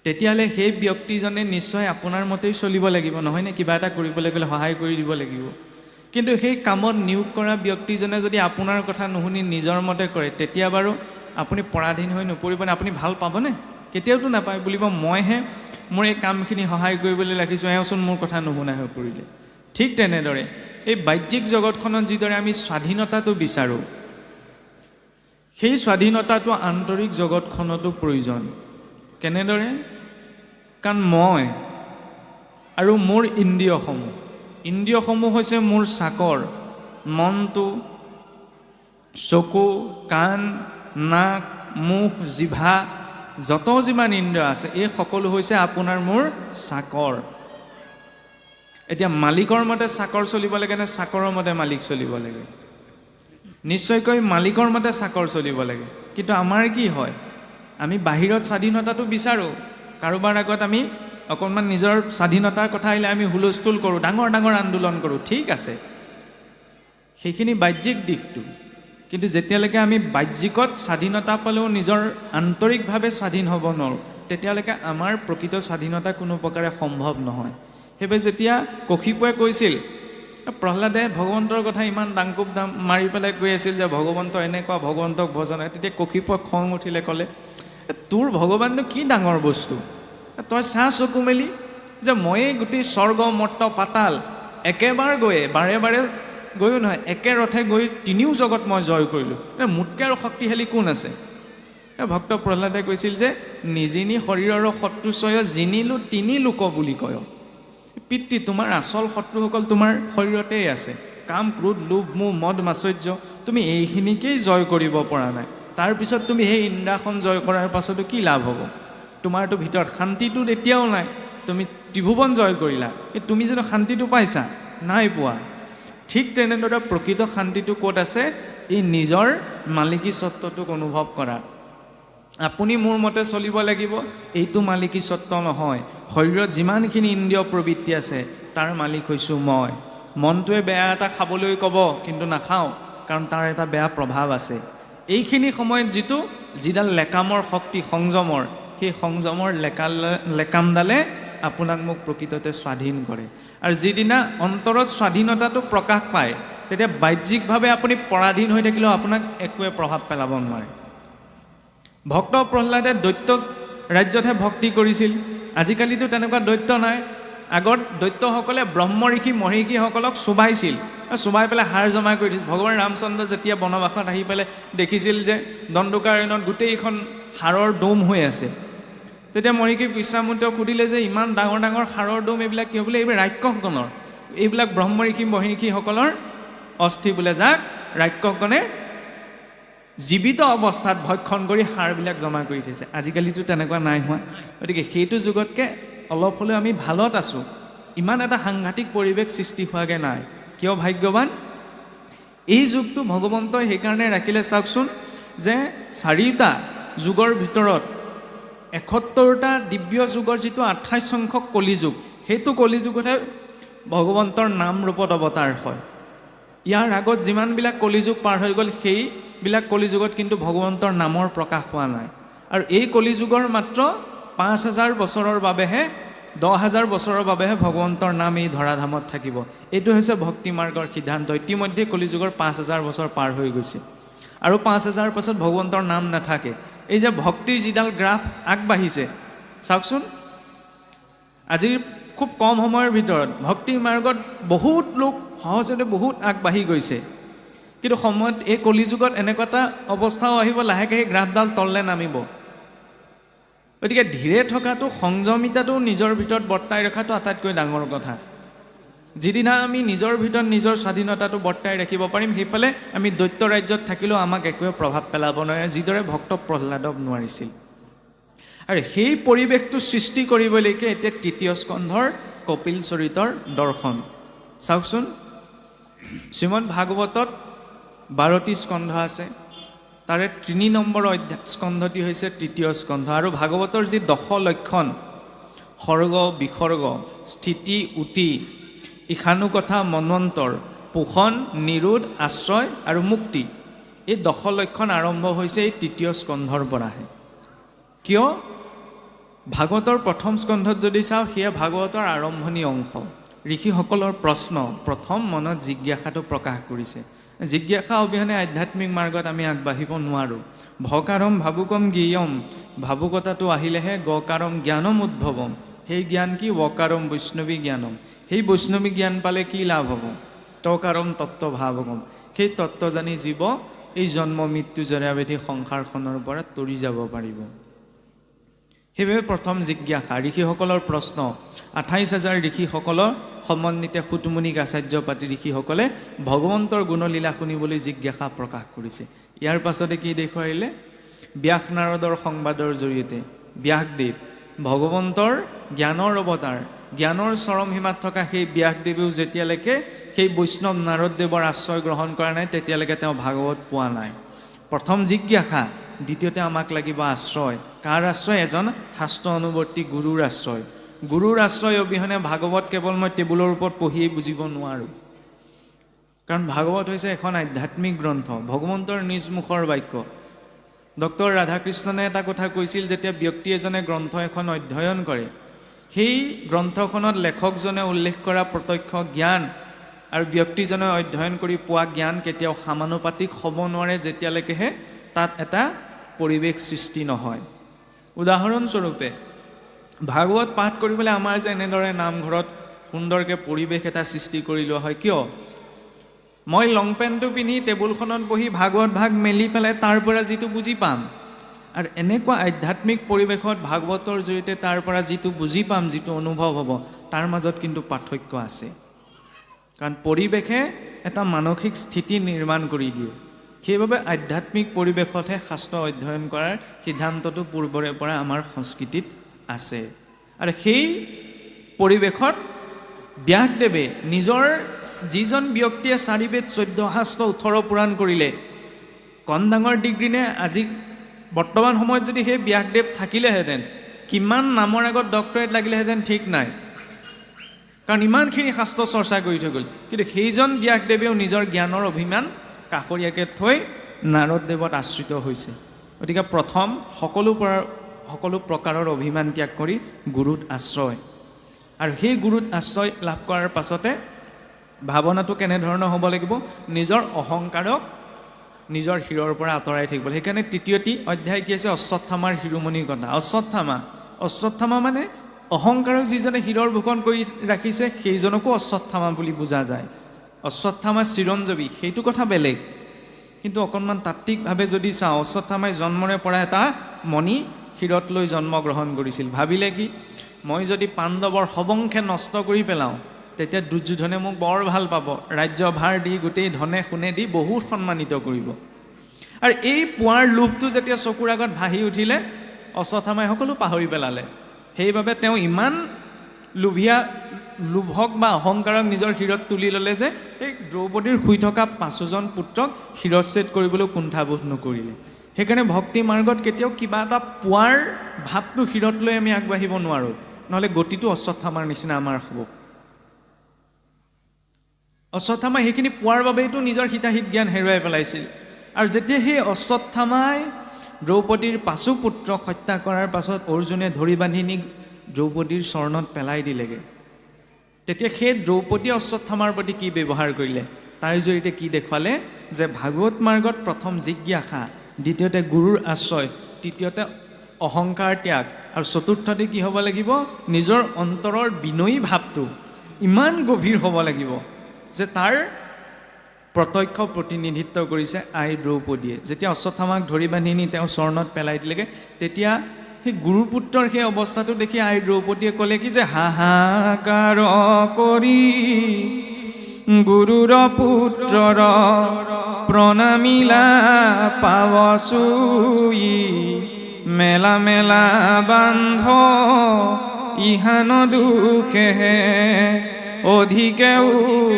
তেতিয়াহ'লে সেই ব্যক্তিজনে নিশ্চয় আপোনাৰ মতেই চলিব লাগিব, নহয়নে? কিবা এটা কৰিবলৈ গ'লে সহায় কৰি দিব লাগিব। কিন্তু সেই কামত নিয়োগ কৰা ব্যক্তিজনে যদি আপোনাৰ কথা নুশুনি নিজৰ মতে কৰে, তেতিয়া বাৰু আপুনি পৰাধীন হৈ নপৰিবনে? আপুনি ভাল পাবনে? কেতিয়াওতো নাপায়। বুলিব মইহে মোৰ এই কামখিনি সহায় কৰিবলৈ ৰাখিছোঁ, এওঁচোন মোৰ কথা নুশুনা হৈ পৰিলে। ঠিক তেনেদৰে এই বাহ্যিক জগতখনত যিদৰে আমি স্বাধীনতাটো বিচাৰোঁ, সেই স্বাধীনতাটো আন্তৰিক জগতখনতো প্ৰয়োজন। কেনেদৰে? কাৰণ মই আৰু মোৰ ইন্দ্ৰিয়সমূহ হৈছে মোৰ চাকৰ। মনটো, চকু, কাণ, নাক, মুখ, জিভা, যত যিমান ইন্দ্ৰিয় আছে এই সকলো হৈছে আপোনাৰ মোৰ চাকৰ। এতিয়া মালিকৰ মতে চাকৰ চলিব লাগে নে চাকৰৰ মতে মালিক চলিব লাগে? নিশ্চয়কৈ মালিকৰ মতে চাকৰ চলিব লাগে। কিন্তু আমাৰ কি হয়, আমি বাহিৰত স্বাধীনতাটো বিচাৰোঁ, কাৰোবাৰ আগত আমি অকণমান নিজৰ স্বাধীনতাৰ কথা আহিলে আমি হুলস্থুল কৰোঁ, ডাঙৰ ডাঙৰ আন্দোলন কৰোঁ। ঠিক আছে, সেইখিনি বাহ্যিক দিশটো। কিন্তু যেতিয়ালৈকে আমি বাহ্যিকত স্বাধীনতা পালেও নিজৰ আন্তৰিকভাৱে স্বাধীন হ'ব নোৱাৰোঁ, তেতিয়ালৈকে আমাৰ প্ৰকৃত স্বাধীনতা কোনো প্ৰকাৰে সম্ভৱ নহয়। সেইবাবে যেতিয়া কশিপুৰে কৈছিল, প্ৰহ্লাদে ভগৱন্তৰ কথা ইমান দাংকোপ মাৰি পেলাই কৈ আছিল যে ভগৱন্ত এনেকুৱা, ভগৱন্তক ভজন, তেতিয়া কশিপুৰে খং উঠিলে, ক'লে তোৰ ভগৱাননো কি ডাঙৰ বস্তু? তই চাহ চকু মেলি যে ময়েই গোটেই স্বৰ্গ মৰ্ত পাতাল একেবাৰ গৈয়ে, বাৰে বাৰে গৈও নহয়, একে ৰথে গৈ তিনিও জগত মই জয় কৰিলোঁ, মোতকৈ আৰু শক্তিশালী কোন আছে? ভক্ত প্ৰহ্লাদে কৈছিল যে নিজিনি শৰীৰৰ শত্ৰুচয় জিনিলো তিনি লোক বুলি কয়। পিতৃ, তোমাৰ আচল শত্ৰুসকল তোমাৰ শৰীৰতেই আছে। কাম, ক্ৰোধ, লোভ, মোহ, মদ, মাচৰ্য, তুমি এইখিনিকেই জয় কৰিব পৰা নাই। তাৰপিছত তুমি সেই ইন্দ্ৰাসন জয় কৰাৰ পাছতো কি লাভ হ'ব? তোমাৰতো ভিতৰত শান্তিটো এতিয়াও নাই। তুমি ত্ৰিভুৱন জয় কৰিলা, তুমি জানো শান্তিটো পাইছা? নাই পোৱা। ঠিক তেনেদৰে প্ৰকৃত শান্তিটো ক'ত আছে? এই নিজৰ মালিকী স্বত্বটোক অনুভৱ কৰা। আপুনি মোৰ মতে চলিব লাগিব, এইটো মালিকী স্বত্ব নহয়। শৰীৰত যিমানখিনি ইন্দ্ৰিয় প্ৰবৃত্তি আছে তাৰ মালিক হৈছোঁ মই। মনটোৱে বেয়া এটা খাবলৈ ক'ব, কিন্তু নাখাওঁ, কাৰণ তাৰ এটা বেয়া প্ৰভাৱ আছে। এইখিনি সময়ত যিডাল লেকামৰ শক্তি, সংযমৰ, সেই সংযমৰ লেকামডালে আপোনাক মোক প্ৰকৃততে স্বাধীন কৰে। আৰু যিদিনা অন্তৰত স্বাধীনতাটো প্ৰকাশ পায়, তেতিয়া বাহ্যিকভাৱে আপুনি পৰাধীন হৈ থাকিলেও আপোনাক একোৱে প্ৰভাৱ পেলাব নোৱাৰে। ভক্ত প্ৰহ্লাদে দৈত্য ৰাজ্যতহে ভক্তি কৰিছিল। আজিকালিতো তেনেকুৱা দৈত্য নাই। আগত দৈত্যসকলে ব্ৰহ্ম ঋষি মহিষীসকলক চুবাইছিল, চুবাই পেলাই হাৰ জমা কৰি দিছিল। ভগৱান ৰামচন্দ্ৰ যেতিয়া বনবাসত আহি পেলাই দেখিছিল যে দণ্ডকাৰণ্যত গোটেইখন হাড়ৰ দৌম হৈ আছে, তেতিয়া মহিষী বিশ্বামিত্ৰক সুধিলে যে ইমান ডাঙৰ ডাঙৰ হাড়ৰ দৌম এইবিলাক কিয়? বোলে এইবিলাক ৰাক্ষসগণৰ, এইবিলাক ব্ৰহ্ম ঋষি মহিষীসকলৰ অস্থি বোলে, যাক ৰাক্ষসগণে জীৱিত অৱস্থাত ভক্ষণ কৰি হাড়বিলাক জমা কৰি থৈছে। আজিকালিতো তেনেকুৱা নাই হোৱা। গতিকে সেইটো যুগতকৈ অলপ হ'লেও আমি ভালত আছোঁ। ইমান এটা সাংঘাতিক পৰিৱেশ সৃষ্টি হোৱাকৈ নাই। কিয় ভাগ্যৱান? এই যুগটো ভগৱন্তই সেইকাৰণে ৰাখিলে। চাওকচোন যে 4টা যুগৰ ভিতৰত 71টা দিব্য যুগৰ যিটো 28 সংখ্যক কলিযুগ, সেইটো কলিযুগতহে ভগৱন্তৰ নাম ৰূপত অৱতাৰ হয়। ইয়াৰ আগত যিমানবিলাক কলিযুগ পাৰ হৈ গ'ল, সেইবিলাক কলিযুগত কিন্তু ভগৱন্তৰ নামৰ প্ৰকাশ হোৱা নাই। আৰু এই কলিযুগৰ মাত্ৰ 5000 বছৰৰ বাবেহে, 10,000 বছৰৰ বাবেহে ভগৱন্তৰ নাম এই ধৰাধামত থাকিব। এইটো হৈছে ভক্তি মাৰ্গৰ সিদ্ধান্ত। ইতিমধ্যে কলিযুগৰ 5000 বছৰ পাৰ হৈ গৈছে আৰু 5000 পাছত ভগৱন্তৰ নাম নাথাকে। এই যে ভক্তিৰ যিডাল গ্ৰাফ আগবাঢ়িছে, চাওকচোন, আজিৰ খুব কম সময়ৰ ভিতৰত ভক্তি মাৰ্গত বহুত লোক সহজতে বহুত আগবাঢ়ি গৈছে। কিন্তু সময়ত এই কলিযুগত এনেকুৱা এটা অৱস্থাও আহিব, লাহেকৈ সেই গ্ৰাফডাল তললৈ নামিব। গতিকে ধীৰে থকাটো, সংযমিতাটো নিজৰ ভিতৰত বৰ্তাই ৰখাটো আটাইতকৈ ডাঙৰ কথা। যিদিনা আমি নিজৰ ভিতৰত নিজৰ স্বাধীনতাটো বৰ্তাই ৰাখিব পাৰিম, সেইফালে আমি দৈত্য ৰাজ্যত থাকিলেও আমাক একোৱে প্ৰভাৱ পেলাব নোৱাৰে, যিদৰে ভক্ত প্ৰহ্লাদক নোৱাৰিছিল। আৰু সেই পৰিৱেশটো সৃষ্টি কৰিবলৈকে এতিয়া 3য় স্কন্ধৰ কপিল চৰিতৰ দৰ্শন। চাওকচোন, শ্ৰীমদ ভাগৱতত 12টি স্কন্ধ আছে। তাৰে 3 নম্বৰ স্কন্ধটি হৈছে 3য় স্কন্ধ। আৰু ভাগৱতৰ যি 10 লক্ষণ, সৰ্গ, বিসৰ্গ, স্থিতি, উতি, ঈশানুকথা, মন্বন্তৰ, পোষণ, নিৰোধ, আশ্ৰয় আৰু মুক্তি, এই 10 লক্ষণ আৰম্ভ হৈছে এই 3য় স্কন্ধৰ পৰাহে। কিয়? ভাগৱতৰ প্ৰথম স্কন্ধত যদি চাওঁ, সেয়া ভাগৱতৰ আৰম্ভণি অংশ। ঋষিসকলৰ প্ৰশ্ন, প্ৰথম মনত জিজ্ঞাসাটো প্ৰকাশ কৰিছে জিজ্ঞাসা অবিহনে আধ্যাত্মিক মাৰ্গত আমি আগবাঢ়িব নোৱাৰোঁ। ভকাৰম ভাবুকম জ্ঞেয়ম, ভাবুকতাটো আহিলেহে গকাৰম জ্ঞানম উদ্ভৱম। সেই জ্ঞান কি? ৱকাৰম বৈষ্ণৱী জ্ঞানম। সেই বৈষ্ণৱী জ্ঞান পালে কি লাভ হ'ব? তকাৰম তত্ত্ব ভাৱগম। সেই তত্ত্ব জানি জীৱ এই জন্ম মৃত্যু জৰাব্যাধি সংসাৰখনৰ পৰা তৰি যাব পাৰিব। সেইবাবে প্ৰথম জিজ্ঞাসা, ঋষিসকলৰ প্ৰশ্ন, 28,000 ঋষিসকলৰ সমন্বিতে সুতমুনিক আচাৰ্য পাতি ঋষিসকলে ভগৱন্তৰ গুণলীলা শুনিবলৈ জিজ্ঞাসা প্ৰকাশ কৰিছে। ইয়াৰ পাছতে কি দেখুৱাইলে? ব্যাস নাৰদৰ সংবাদৰ জৰিয়তে ব্যাসদেৱ ভগৱন্তৰ জ্ঞানৰ অৱতাৰ, জ্ঞানৰ চৰম সীমাত থকা সেই ব্যাসদেৱেও যেতিয়ালৈকে সেই বৈষ্ণৱ নাৰদদেৱৰ আশ্ৰয় গ্ৰহণ কৰা নাই তেতিয়ালৈকে তেওঁ ভাগৱত পোৱা নাই। প্ৰথম জিজ্ঞাসা। দ্বিতীয়তে আমাক লাগিব আশ্ৰয়। কাৰ আশ্ৰয়? এজন শাস্ত্ৰ অনুৱৰ্তী গুৰুৰ আশ্ৰয়। গুৰুৰ আশ্ৰয় অবিহনে ভাগৱত কেৱল মই টেবুলৰ ওপৰত পঢ়িয়েই বুজিব নোৱাৰোঁ। কাৰণ ভাগৱত হৈছে এখন আধ্যাত্মিক গ্ৰন্থ, ভগৱন্তৰ নিজ মুখৰ বাক্য। ডক্টৰ ৰাধাকৃষ্ণনে এটা কথা কৈছিল, যেতিয়া ব্যক্তি এজনে গ্ৰন্থ এখন অধ্যয়ন কৰে, সেই গ্ৰন্থখনত লেখকজনে উল্লেখ কৰা প্ৰত্যক্ষ জ্ঞান আৰু ব্যক্তিজনে অধ্যয়ন কৰি পোৱা জ্ঞান কেতিয়াও সমানুপাতিক হ'ব নোৱাৰে, যেতিয়ালৈকেহে তাত এটা পৰিৱেশ সৃষ্টি নহয়। উদাহৰণস্বৰূপে ভাগৱত পাঠ কৰিবলৈ আমাৰ যে এনেদৰে নামঘৰত সুন্দৰকৈ পৰিৱেশ এটা সৃষ্টি কৰি লোৱা হয়, কিয়? মই লং পেণ্টটো পিন্ধি টেবুলখনত বহি ভাগৱত ভাগ মেলি পেলাই তাৰ পৰা যিটো বুজি পাম, আৰু এনেকুৱা আধ্যাত্মিক পৰিৱেশত ভাগৱতৰ জৰিয়তে তাৰ পৰা যিটো বুজি পাম, যিটো অনুভৱ হ'ব, তাৰ মাজত কিন্তু পাৰ্থক্য আছে। কাৰণ পৰিৱেশে এটা মানসিক স্থিতি নিৰ্মাণ কৰি দিয়ে। সেইবাবে আধ্যাত্মিক পৰিৱেশতহে শাস্ত্ৰ অধ্যয়ন কৰাৰ সিদ্ধান্তটো পূৰ্বৰে পৰা আমাৰ সংস্কৃতিত আছে। আৰু সেই পৰিৱেশত ব্যাসদেৱে নিজৰ, যিজন ব্যক্তিয়ে 4 বেদ 14 শাস্ত্ৰ 18 পুৰাণ কৰিলে, কম ডাঙৰ ডিগ্ৰী নে? আজি বৰ্তমান সময়ত যদি সেই ব্যাসদেৱ থাকিলেহেঁতেন কিমান নামৰ আগত ডক্টৰেট লাগিলেহেঁতেন ঠিক নাই, কাৰণ ইমানখিনি শাস্ত্ৰ চৰ্চা কৰি থৈ গ'ল। কিন্তু সেইজন ব্যাসদেৱেও নিজৰ জ্ঞানৰ অভিমান কাষৰীয়াকৈ থৈ নাৰদদেৱত আশ্ৰিত হৈছে। গতিকে প্ৰথম সকলো প্ৰকাৰৰ অভিমান ত্যাগ কৰি গুৰুত আশ্ৰয়, আৰু সেই গুৰুত আশ্ৰয় লাভ কৰাৰ পাছতে ভাৱনাটো কেনেধৰণৰ হ'ব লাগিব? নিজৰ অহংকাৰক নিজৰ শিৰৰ পৰা আঁতৰাই থাকিব। সেইকাৰণে তৃতীয়টি অধ্যায় কি আছে? অশ্বত্থামাৰ শিৰোমণিৰ কথা। অশ্বত্থামা মানে অহংকাৰক যিজনে শিৰৰ ভূষণ কৰি ৰাখিছে সেইজনকো অশ্বত্থামা বুলি বুজা যায়। অশ্বত্থামা চিৰঞ্জীৱী, সেইটো কথা বেলেগ। কিন্তু অকণমান তাত্ত্বিকভাৱে যদি চাওঁ, অশ্বত্থামাই জন্মৰে পৰা এটা মণি শিৰত লৈ জন্মগ্ৰহণ কৰিছিল। ভাবিলে কি, মই যদি পাণ্ডৱৰ সবংশে নষ্ট কৰি পেলাওঁ তেতিয়া দুৰ্যোধনে মোক বৰ ভাল পাব, ৰাজ্যভাৰ দি গোটেই ধনে সোণে দি বহুত সন্মানিত কৰিব। আৰু এই পোৱাৰ লোভটো যেতিয়া চকুৰ আগত ভাহি উঠিলে অশ্বত্থামাই সকলো পাহৰি পেলালে। সেইবাবে তেওঁ ইমান লোভক বা অহংকাৰক নিজৰ শিৰত তুলি ল'লে যে এই দ্ৰৌপদীৰ শুই থকা 5জন পুত্ৰক শিৰচ্ছেদ কৰিবলৈ কুণ্ঠাবোধ নকৰিলে। সেইকাৰণে ভক্তি মাৰ্গত কেতিয়াও কিবা এটা পোৱাৰ ভাৱটো শিৰত লৈ আমি আগবাঢ়িব নোৱাৰোঁ, নহ'লে গতিটো অশ্বত্থামাৰ নিচিনা আমাৰ হ'ব। অশ্বত্থামাই সেইখিনি পোৱাৰ বাবেইতো নিজৰ হিতাহিত জ্ঞান হেৰুৱাই পেলাইছিল। আৰু যেতিয়া সেই অশ্বত্থামাই দ্ৰৌপদীৰ 5 পুত্ৰক হত্যা কৰাৰ পাছত অৰ্জুনে ধৰি বান্ধি নি দ্ৰৌপদীৰ চৰণত পেলাই দিলেগৈ, তেতিয়া সেই দ্ৰৌপদীয়ে অশ্বত্থামাৰ প্ৰতি কি ব্যৱহাৰ কৰিলে? তাৰ জৰিয়তে কি দেখুৱালে? যে ভাগৱত মাৰ্গত প্ৰথম জিজ্ঞাসা, দ্বিতীয়তে গুৰুৰ আশ্ৰয়, তৃতীয়তে অহংকাৰ ত্যাগ, আৰু চতুৰ্থতে কি হ'ব লাগিব? নিজৰ অন্তৰৰ বিনয়ী ভাৱটো ইমান গভীৰ হ'ব লাগিব যে তাৰ প্ৰত্যক্ষ প্ৰতিনিধিত্ব কৰিছে আই দ্ৰৌপদীয়ে। যেতিয়া অশ্বত্থামাক ধৰি বান্ধি নি তেওঁ চৰণত পেলাই দিলেগৈ, তেতিয়া সেই গুৰুপুত্ৰৰ সেই অৱস্থাটো দেখি আই দ্ৰৌপদীয়ে ক'লে কি যে হাহাকাৰ কৰি গুৰুৰ পুত্ৰৰ প্ৰণামিলা পাৱচুই, মেলা মেলা বান্ধ ইহান দুখেহে অধিকে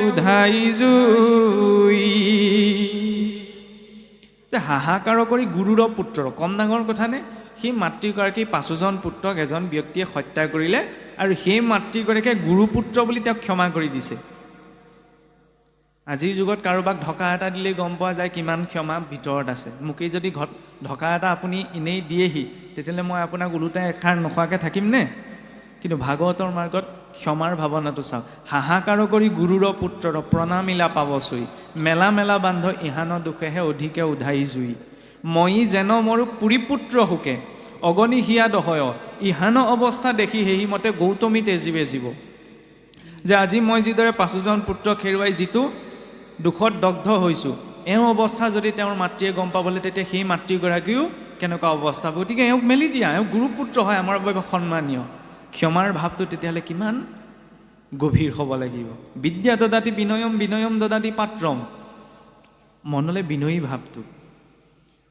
উধাই জুই। হাহাকাৰ কৰি গুৰুৰ পুত্ৰ, কম ডাঙৰ কথা নে? সেই মাতৃগৰাকী 5জন পুত্ৰক এজন ব্যক্তিয়ে হত্যা কৰিলে, আৰু সেই মাতৃগৰাকীয়ে গুৰুপুত্ৰ বুলি তেওঁক ক্ষমা কৰি দিছে। আজিৰ যুগত কাৰোবাক ঢকা এটা দিলেই গম পোৱা যায় কিমান ক্ষমা ভিতৰত আছে। মোকেই যদি ঢকা এটা আপুনি এনেই দিয়েহি, তেতিয়াহ'লে মই আপোনাক ওলোটাই এষাৰ নোখোৱাকৈ থাকিম নে? কিন্তু ভাগৱতৰ মাৰ্গত ক্ষমাৰ ভাৱনাটো চাওক। হাহাকাৰ কৰি গুৰুৰ পুত্ৰৰ প্ৰণামিলা পাৱচুই, মেলা মেলা বান্ধ ইহান দুখেহে অধিকে উধাই জুই, মই যেন মৰো পুৰীপুত্ৰ শোকে অগণি হিয়া দহয়, ইহান অৱস্থা দেখি সেহি মতে গৌতমী তেজীৱে জীৱ। যে আজি মই যিদৰে 5জন পুত্ৰক হেৰুৱাই যিটো দুখত দগ্ধ হৈছোঁ, এওঁ অৱস্থা যদি তেওঁৰ মাতৃয়ে গম পাবলৈ, তেতিয়া সেই মাতৃগৰাকীও কেনেকুৱা অৱস্থা। গতিকে এওঁক মেলি দিয়া, এওঁ গুৰুপুত্ৰ হয়, আমাৰ বাবে সন্মানীয়। ক্ষমাৰ ভাৱটো তেতিয়াহ'লে কিমান গভীৰ হ'ব লাগিব। বিদ্যা দদাতি বিনয়ম, বিনয়ম দদাতি পাত্ৰম, মনলৈ বিনয়ী ভাৱটো।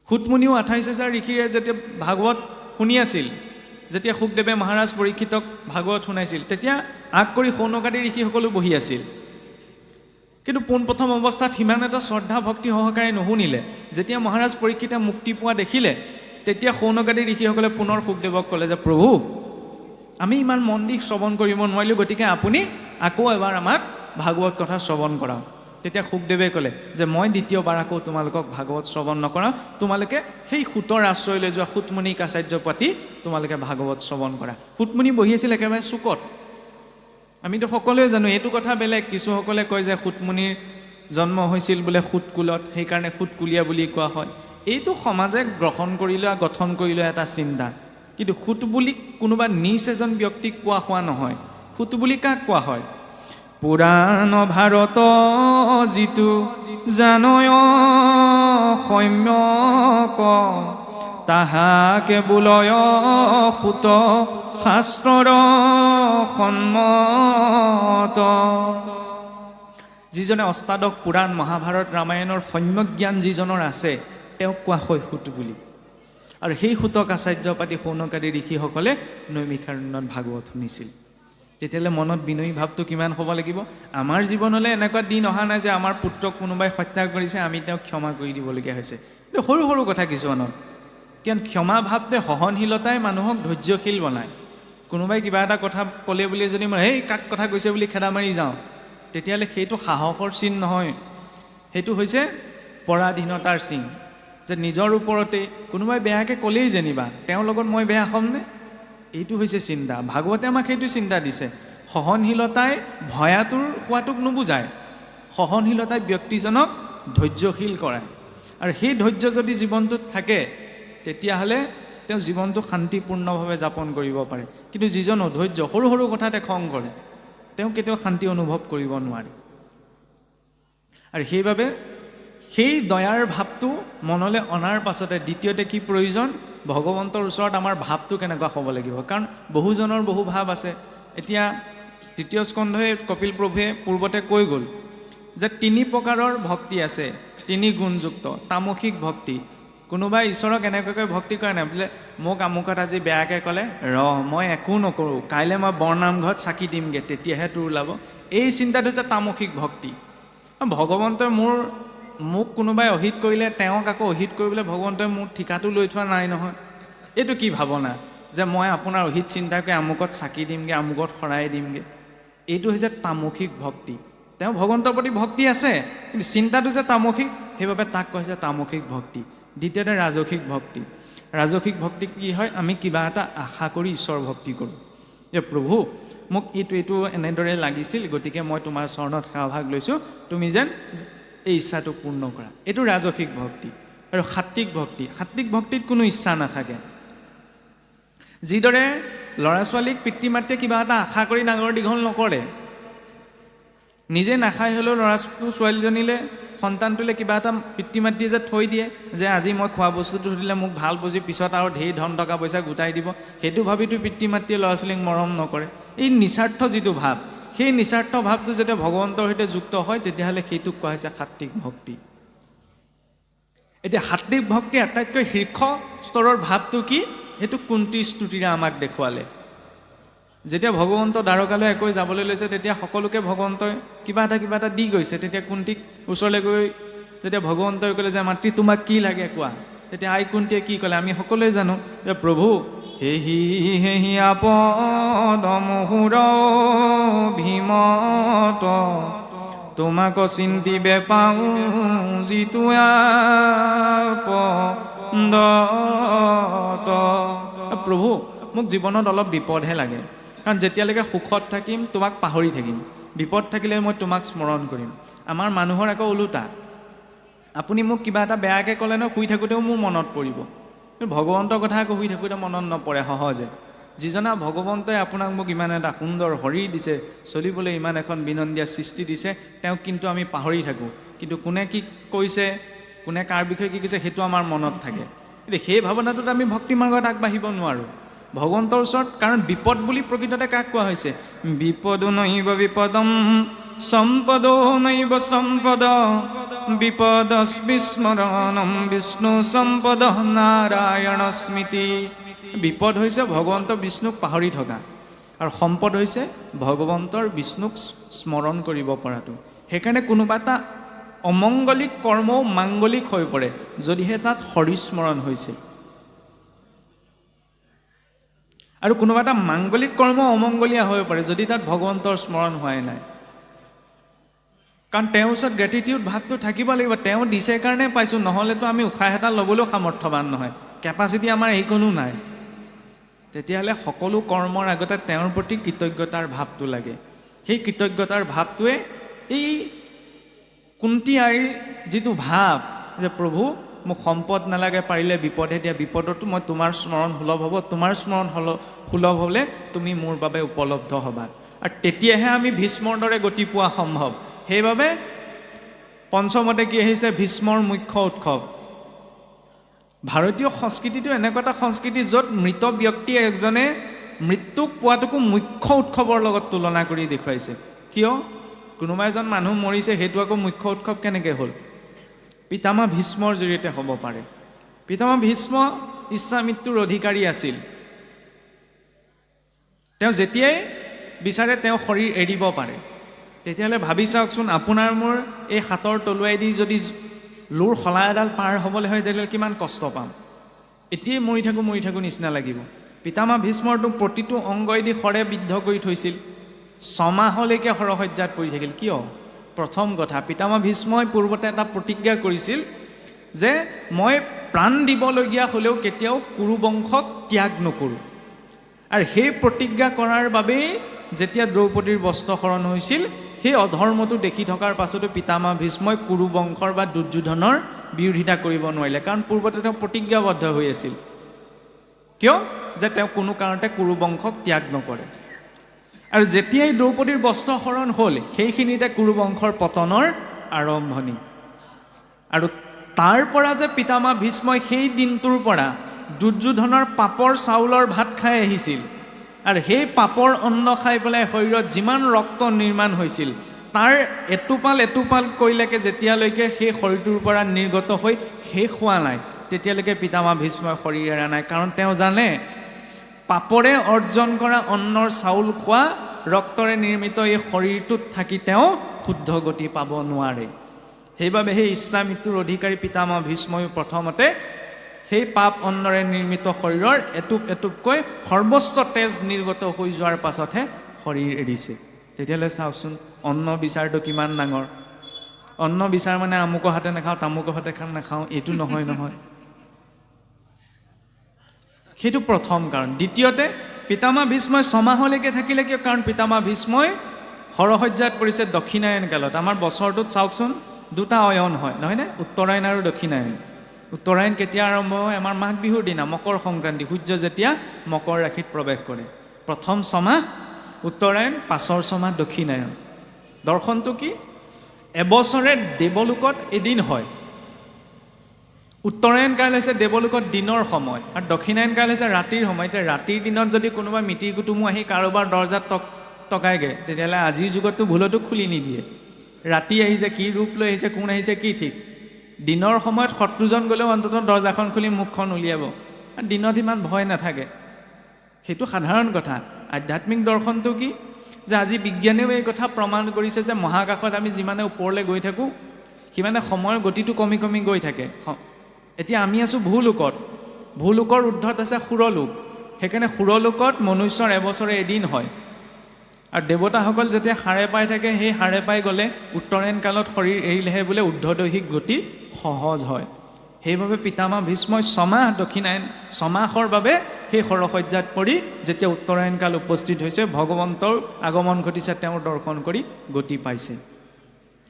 সুতমুনিও 28,000 ঋষিৰে যেতিয়া ভাগৱত শুনি আছিল, যেতিয়া শুকদেৱে মহাৰাজ পৰীক্ষিতক ভাগৱত শুনাইছিল, তেতিয়া আগ কৰি শৌনকাদি ঋষিসকলো বহি আছিল। কিন্তু পোনপ্ৰথম অৱস্থাত সিমান এটা শ্ৰদ্ধা ভক্তি সহকাৰে নুশুনিলে। যেতিয়া মহাৰাজ পৰীক্ষিতে মুক্তি পোৱা দেখিলে, তেতিয়া শৌনকাদি ঋষিসকলে পুনৰ শুকদেৱক ক'লে যে প্ৰভু, আমি ইমান মন দি শ্ৰৱণ কৰিব নোৱাৰিলোঁ, গতিকে আপুনি আকৌ এবাৰ আমাক ভাগৱত কথা শ্ৰৱণ কৰাওক। তেতিয়া শুকদেৱে ক'লে যে মই দ্বিতীয়বাৰ আকৌ তোমালোকক ভাগৱত শ্ৰৱণ নকৰাওঁ, তোমালোকে সেই সুতৰ আশ্ৰয় লৈ যোৱা সুতমুনিক আচাৰ্য পাতি তোমালোকে ভাগৱত শ্ৰৱণ কৰা। সুতমুনি বহি আছিল একেবাৰে চুকত। আমিতো সকলোৱে জানো এইটো কথা বেলেগ। কিছুসকলে কয় যে সুতমুনিৰ জন্ম হৈছিল বোলে সুতকুলত, সেইকাৰণে সুতকুলীয়া বুলি কোৱা হয়। এইটো সমাজে গ্ৰহণ কৰি লোৱা, গঠন কৰি লোৱা এটা চিন্তা। কিন্তু সুত বুলি কোনোবা নিজ এজন ব্যক্তিক কোৱা হোৱা নহয়। সুত বুলি কাক কোৱা হয়? পুৰাণ ভাৰত যিটো জানয় সম্যক, তাহাকে বোলয় সুত শাস্ত্ৰৰ সন্মত। যিজনে অষ্টাদশ পুৰাণ, মহাভাৰত, ৰামায়ণৰ সম্যক জ্ঞান যিজনৰ আছে, তেওঁক কোৱা হয় সুত বুলি। আৰু সেই সুতক আচাৰ্য পাতি শৌনকাদি ঋষিসকলে নৈমিষাৰণ্যত ভাগৱত শুনিছিল। তেতিয়াহ'লে মনত বিনয়ী ভাৱটো কিমান হ'ব লাগিব। আমাৰ জীৱনলৈ এনেকুৱা দিন অহা নাই যে আমাৰ পুত্ৰক কোনোবাই হত্যা কৰিছে, আমি তেওঁক ক্ষমা কৰি দিবলগীয়া হৈছে। সৰু সৰু কথা কিছুমানত, কিয়নো ক্ষমা ভাৱটোৱে, সহনশীলতাই মানুহক ধৈৰ্যশীল বনায়। কোনোবাই কিবা এটা কথা ক'লে বুলি যদি মই সেই কাক কথা কৈছে বুলি খেদা মাৰি যাওঁ, তেতিয়াহ'লে সেইটো সাহসৰ চিন নহয়, সেইটো হৈছে পৰাধীনতাৰ চিন। যে নিজৰ ওপৰতে কোনোবাই বেয়াকৈ ক'লেই যেনিবা তেওঁৰ লগত মই বেয়া হ'মনে, এইটো হৈছে চিন্তা। ভাগৱতে আমাক সেইটো চিন্তা দিছে। সহনশীলতাই ভয়াতুৰ হোৱাটোক নুবুজায়, সহনশীলতাই ব্যক্তিজনক ধৈৰ্যশীল কৰায়। আৰু সেই ধৈৰ্য যদি জীৱনটোত থাকে, তেতিয়াহ'লে তেওঁ জীৱনটো শান্তিপূৰ্ণভাৱে যাপন কৰিব পাৰে। কিন্তু যিজন অধৈৰ্য, সৰু সৰু কথাতে খং কৰে, তেওঁ কেতিয়াও শান্তি অনুভৱ কৰিব নোৱাৰে। আৰু সেইবাবে সেই দয়াৰ ভাৱটো মনলৈ অনাৰ পাছতে দ্বিতীয়তে কি প্ৰয়োজন? ভগৱন্তৰ ওচৰত আমাৰ ভাৱটো কেনেকুৱা হ'ব লাগিব। কাৰণ বহুজনৰ বহু ভাৱ আছে। এতিয়া তৃতীয় স্কন্ধই কপিল প্ৰভুৱে পূৰ্বতে কৈ গ'ল যে 3 প্ৰকাৰৰ ভক্তি আছে, 3 গুণযুক্ত। তামসিক ভক্তি, কোনোবাই ঈশ্বৰক এনেকুৱাকৈ ভক্তি কৰে নাই, বোলে মোক আমুকত আজি বেয়াকৈ ক'লে, মই একো নকৰোঁ, কাইলৈ মই বৰনামঘৰত চাকি দিমগৈ, তেতিয়াহে তোৰ ওলাব। এই চিন্তাটো হৈছে তামসিক ভক্তি। ভগৱন্তই মোক কোনোবাই অহিত কৰিলে, তেওঁক আকৌ অহিত কৰিবলৈ ভগৱন্তই মোৰ ঠিকাটো লৈ থোৱা নাই নহয়। এইটো কি ভাৱনা যে মই আপোনাৰ অহিত চিন্তা কৰি আমুকত চাকি দিমগৈ, আমুকত শৰাই দিমগৈ। এইটো হৈছে তামসিক ভক্তি। তেওঁ ভগৱন্তৰ প্ৰতি ভক্তি আছে, কিন্তু চিন্তাটো যে তামসিক, সেইবাবে তাক কৈছে তামসিক ভক্তি। দ্বিতীয়তে ৰাজসিক ভক্তি। ৰাজসিক ভক্তি কি হয়? আমি কিবা এটা আশা কৰি ঈশ্বৰ ভক্তি কৰোঁ, যে প্ৰভু মোক এইটো এনেদৰে লাগিছিল, গতিকে মই তোমাৰ চৰণত সেৱাভাগ লৈছোঁ, তুমি যেন এই ইচ্ছাটো পূৰ্ণ কৰা। এইটো ৰাজসিক ভক্তি। আৰু সাত্বিক ভক্তি, সাত্বিক ভক্তিত কোনো ইচ্ছা নাথাকে। যিদৰে ল'ৰা ছোৱালীক পিতৃ মাতৃয়ে কিবা এটা আশা কৰি ডাঙৰ দীঘল নকৰে, নিজে নাখাই হ'লেও ল'ৰাটো ছোৱালীজনীলৈ, সন্তানটোলৈ কিবা এটা পিতৃ মাতৃয়ে যে থৈ দিয়ে, যে আজি মই খোৱা বস্তুটো দিলে মোক ভাল বুজি পিছত আৰু ঢেৰ ধন টকা পইচা গোটাই দিব, সেইটো ভাবিতো পিতৃ মাতৃয়ে ল'ৰা ছোৱালীক মৰম নকৰে। এই নিস্বাৰ্থ যিটো ভাৱ, সেই নিস্বাৰ্থ ভাৱটো যেতিয়া ভগৱন্তৰ সৈতে যুক্ত হয়, তেতিয়াহ'লে সেইটোক কোৱা হৈছে সাত্বিক ভক্তি। এতিয়া সাত্বিক ভক্তিৰ আটাইতকৈ শীৰ্ষ স্তৰৰ ভাৱটো কি? সেইটো কুন্তি স্তুতিৰে আমাক দেখুৱালে। যেতিয়া ভগৱন্ত দ্বাৰকালৈ একৈ যাবলৈ লৈছে, তেতিয়া সকলোকে ভগৱন্তই কিবা এটা দি গৈছে। তেতিয়া কুন্তিক ওচৰলৈ গৈ যেতিয়া ভগৱন্তই ক'লে যে মাতৃ তোমাক কি লাগে কোৱা, তেতিয়া আই কুন্তিয়ে কি ক'লে আমি সকলোৱে জানো, যে প্ৰভু হেহি আপদ মুহুৰ ভীমত, তোমাক চিন্তিবে পাওঁ যিটো আপদত। প্ৰভু মোক জীৱনত অলপ বিপদহে লাগে, কাৰণ যেতিয়ালৈকে সুখত থাকিম তোমাক পাহৰি থাকিম, বিপদ থাকিলে মই তোমাক স্মৰণ কৰিম। আমাৰ মানুহৰ আকৌ ওলোটা, আপুনি মোক কিবা এটা বেয়াকৈ ক'লে ন, শুই থাকোঁতেও মোৰ মনত পৰিব, ভগৱন্তৰ কথা আকৌ শুই থাকোঁতে মনত নপৰে সহজে। যিজনা ভগৱন্তই আপোনাক মোক ইমান এটা সুন্দৰ শৰীৰ দিছে, চলিবলৈ ইমান এখন বিনন্দীয়া সৃষ্টি দিছে, তেওঁক কিন্তু আমি পাহৰি থাকোঁ। কিন্তু কোনে কি কৈছে, কোনে কাৰ বিষয়ে কি কৈছে সেইটো আমাৰ মনত থাকে। কিন্তু সেই ভাৱনাটোত আমি ভক্তি মাৰ্গত আগবাঢ়িব নোৱাৰোঁ ভগৱন্তৰ ওচৰত। কাৰণ বিপদ বুলি প্ৰকৃততে কাক কোৱা হৈছে? বিপদো নৈব বিপদম সম্পদো নৈব সম্পদ বিপদস্মৰণম বিষ্ণু সম্পদ নাৰায়ণ স্মৃতি। বিপদ হৈছে ভগৱন্ত বিষ্ণুক পাহৰি থকা, আৰু সম্পদ হৈছে ভগৱন্তৰ বিষ্ণুক স্মৰণ কৰিব পৰাটো। সেইকাৰণে কোনোবা এটা অমংগলিক কৰ্মও মাংগলিক হৈ পৰে যদিহে তাত হৰিস্মৰণ হৈছে, আৰু কোনোবা এটা মাংগলিক কৰ্ম অমংগলীয়া হৈ পৰে যদি তাত ভগৱন্তৰ স্মৰণ হোৱাই নাই। কাৰণ তেওঁৰ ওচৰত গ্ৰেটিটিউড ভাৱটো থাকিব লাগিব, তেওঁ দিছে কাৰণে পাইছোঁ, নহ'লেতো আমি উশাহ এটা ল'বলৈও সামৰ্থ্যৱান নহয়, কেপাচিটি আমাৰ এইকণো নাই। তেতিয়াহ'লে সকলো কৰ্মৰ আগতে তেওঁৰ প্ৰতি কৃতজ্ঞতাৰ ভাৱটো লাগে। সেই কৃতজ্ঞতাৰ ভাৱটোৱে এই কুন্তি আইৰ যিটো ভাৱ যে প্ৰভু মোক সম্পদ নালাগে, পাৰিলে বিপদহে দিয়া, বিপদতো মই তোমাৰ স্মৰণ সুলভ হ'ব, তোমাৰ স্মৰণ সুলভ হ'লে তুমি মোৰ বাবে উপলব্ধ হ'বা, আৰু তেতিয়াহে আমি ভীষ্মৰ দৰে গতি পোৱা সম্ভৱ। সেইবাবে পঞ্চমতে কি আহিছে? ভীষ্মৰ মুখ্য উৎসৱ। ভাৰতীয় সংস্কৃতিটো এনেকুৱা এটা সংস্কৃতি য'ত মৃত ব্যক্তি এজনে মৃত্যুক পোৱাটোকো মুখ্য উৎসৱৰ লগত তুলনা কৰি দেখুৱাইছে। কিয়? কোনোবা এজন মানুহ মৰিছে, সেইটো আকৌ মুখ্য উৎসৱ কেনেকৈ হ'ল? পিতামহ ভীষ্মৰ জৰিয়তে হ'ব পাৰে। পিতামহ ভীষ্ম ইচ্ছা মৃত্যুৰ অধিকাৰী আছিল। তেওঁ যেতিয়াই বিচাৰে তেওঁ শৰীৰ এৰিব পাৰে। তেতিয়াহ'লে ভাবি চাওকচোন, আপোনাৰ মোৰ এই হাতৰ তলুৱাইদি যদি লোৰ শলা এডাল পাৰ হ'বলৈ হয় তেতিয়াহ'লে কিমান কষ্ট পাম। এতিয়াই মৰি থাকোঁ নিচিনা লাগিব। পিতামহ ভীষ্মৰটো প্ৰতিটো অংগইদি শৰে বিদ্ধ কৰি থৈছিল, 6 মাহলৈকে শৰসজ্জাত পৰি থাকিল। কিয়? প্ৰথম কথা, পিতামহ ভীষ্মই পূৰ্বতে এটা প্ৰতিজ্ঞা কৰিছিল যে মই প্ৰাণ দিবলগীয়া হ'লেও কেতিয়াও কুৰু বংশক ত্যাগ নকৰোঁ। আৰু সেই প্ৰতিজ্ঞা কৰাৰ বাবেই যেতিয়া দ্ৰৌপদীৰ বস্ত্ৰহৰণ হৈছিল, সেই অধৰ্মটো দেখি থকাৰ পাছতো পিতামহ ভীষ্মই কুৰু বংশৰ বা দুৰ্যোধনৰ বিৰোধিতা কৰিব নোৱাৰিলে, কাৰণ পূৰ্বতে তেওঁ প্ৰতিজ্ঞাবদ্ধ হৈ আছিল। কিয়? যে তেওঁ কোনো কাৰণতে কুৰু বংশক ত্যাগ নকৰে। আৰু যেতিয়াই দ্ৰৌপদীৰ বস্ত্ৰহৰণ হ'ল, সেইখিনিতে কুৰু বংশৰ পতনৰ আৰম্ভণি। আৰু তাৰ পৰা যে পিতামহ ভীষ্মই সেই দিনটোৰ পৰা দুৰ্যোধনৰ পাপৰ চাউলৰ ভাত খাই আহিছিল, আৰু সেই পাপৰ অন্ন খাই পেলাই শৰীৰত যিমান ৰক্ত নিৰ্মাণ হৈছিল, তাৰ এটোপাল কৰিলেকে যেতিয়ালৈকে সেই শৰীৰটোৰ পৰা নিৰ্গত হৈ শেষ হোৱা নাই, তেতিয়ালৈকে পিতামহ ভীষ্মই শৰীৰ এৰা নাই। কাৰণ তেওঁ জানে পাপৰে অৰ্জন কৰা অন্নৰ চাউল খোৱা ৰক্তৰে নিৰ্মিত এই শৰীৰটোত থাকি তেওঁ শুদ্ধ গতি পাব নোৱাৰে। সেইবাবে সেই ইচ্ছা মৃত্যুৰ অধিকাৰী পিতামহ ভীষ্ময়ো প্ৰথমতে সেই পাপ অন্নৰে নিৰ্মিত শৰীৰৰ এটুপকৈ সৰ্বোচ্চ তেজ নিৰ্গত হৈ যোৱাৰ পাছতহে শৰীৰ এৰিছে। তেতিয়াহ'লে চাওকচোন অন্ন বিচাৰটো কিমান ডাঙৰ। অন্ন বিচাৰ মানে আমুকৰ হাতে নাখাওঁ, তামুকৰ হাতে নাখাওঁ, এইটো নহয়। সেইটো প্ৰথম কাৰণ। দ্বিতীয়তে, পিতামহ ভীষ্মই 6 মাহলৈকে থাকিলে কিয়? কাৰণ পিতামহ ভীষ্মই শৰসজ্জাত পৰিছে দক্ষিণায়ন কালত। আমাৰ বছৰটোত চাওকচোন 2টা অয়ন হয়, নহয়নে? উত্তৰায়ণ আৰু দক্ষিণায়ন। উত্তৰায়ণ কেতিয়া আৰম্ভ হয়? আমাৰ মাঘ বিহুৰ দিনা, মকৰ সংক্ৰান্তি, সূৰ্য যেতিয়া মকৰ ৰাশিত প্ৰৱেশ কৰে। প্ৰথম 6 মাহ উত্তৰায়ণ, পাছৰ 6 মাহ দক্ষিণায়ন। দৰ্শনটো কি? এবছৰে দেৱলোকত এদিন হয়। উত্তৰায়ণ কাল হৈছে দেৱলোকত দিনৰ সময়, আৰু দক্ষিণায়ন কাল হৈছে ৰাতিৰ সময়। এতিয়া ৰাতিৰ দিনত যদি কোনোবা মিতিৰ কুটুমো আহি কাৰোবাৰ দৰ্জাত টকাইগে, তেতিয়াহ'লে আজিৰ যুগততো ভুলতো খুলি নিদিয়ে। ৰাতি আহিছে, কি ৰূপ লৈ আহিছে, কোন আহিছে কি ঠিক। দিনৰ সময়ত শত্ৰুজন গ'লেও অন্ততঃ দৰ্জাখন খুলি মুখখন উলিয়াব, আৰু দিনত ইমান ভয় নাথাকে। সেইটো সাধাৰণ কথা। আধ্যাত্মিক দৰ্শনটো কি? যে আজি বিজ্ঞানেও এই কথা প্ৰমাণ কৰিছে যে মহাকাশত আমি যিমানে ওপৰলৈ গৈ থাকোঁ সিমানে সময়ৰ গতিটো কমি গৈ থাকে। এতিয়া আমি আছোঁ ভূলোকত, ভূলোকৰ ঊৰ্ধত আছে সুৰলোক। সেইকাৰণে সুৰলোকত মনুষ্যৰ এবছৰে এদিন হয়, আৰু দেৱতাসকল যেতিয়া সাৰে পাই থাকে, সেই সাৰে পাই গ'লে উত্তৰায়ণ কালত শৰীৰ এৰিলেহে বোলে ঊৰ্ধ্বদৈহিক গতি সহজ হয়। সেইবাবে পিতামহ ভীষ্মই 6 মাহ দক্ষিণায়ন, 6 মাহৰ বাবে সেই সৰসজ্জাত পৰি যেতিয়া উত্তৰায়ণ কাল উপস্থিত হৈছে ভগৱন্তৰ আগমন ঘটিছে তেওঁৰ দৰ্শন কৰি গতি পাইছে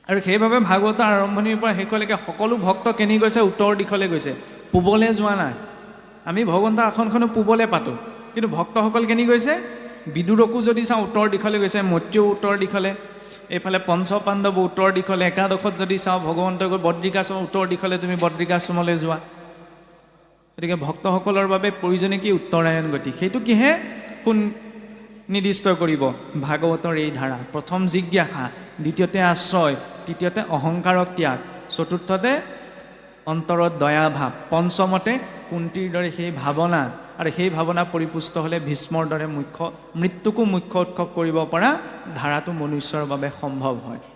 আৰু সেইবাবে ভাগৱতৰ আৰম্ভণিৰ পৰা শেষলৈকে সকলো ভক্ত কেনি গৈছে উত্তৰ দিশলৈ গৈছে পূবলৈ যোৱা নাই আমি ভগৱন্তৰ আসনখনো পূবলৈ পাতোঁ কিন্তু ভক্তসকল কেনি গৈছে বিদুৰকো যদি চাওঁ উত্তৰ দিশলৈ গৈছে মৈত্ৰেয়ো উত্তৰ দিশলৈ এইফালে পঞ্চ পাণ্ডৱ উত্তৰ দিশলৈ একাদশত যদি চাওঁ ভগৱন্ত গৈ বদ্ৰিকাশ্ৰম উত্তৰ দিশলৈ তুমি বদ্ৰিকাশ্ৰমলৈ যোৱা গতিকে ভক্তসকলৰ বাবে প্ৰয়োজনীয় কি উত্তৰায়ণ গতি সেইটো কিহে কোন নিৰ্দিষ্ট কৰিব ভাগৱতৰ এই ধাৰা প্ৰথম জিজ্ঞাসা দ্বিতীয়তে আশ্ৰয় তৃতীয়তে অহংকাৰক ত্যাগ চতুৰ্থতে অন্তৰত দয়া ভাৱ পঞ্চমতে কুন্তীৰ দৰে সেই ভাৱনা আৰু সেই ভাৱনা পৰিপুষ্ট হ'লে ভীষ্মৰ দৰে মৃত্যুকো মুখ্য উৎসৱ কৰিব পৰা ধাৰাটো মনুষ্যৰ বাবে সম্ভৱ হয়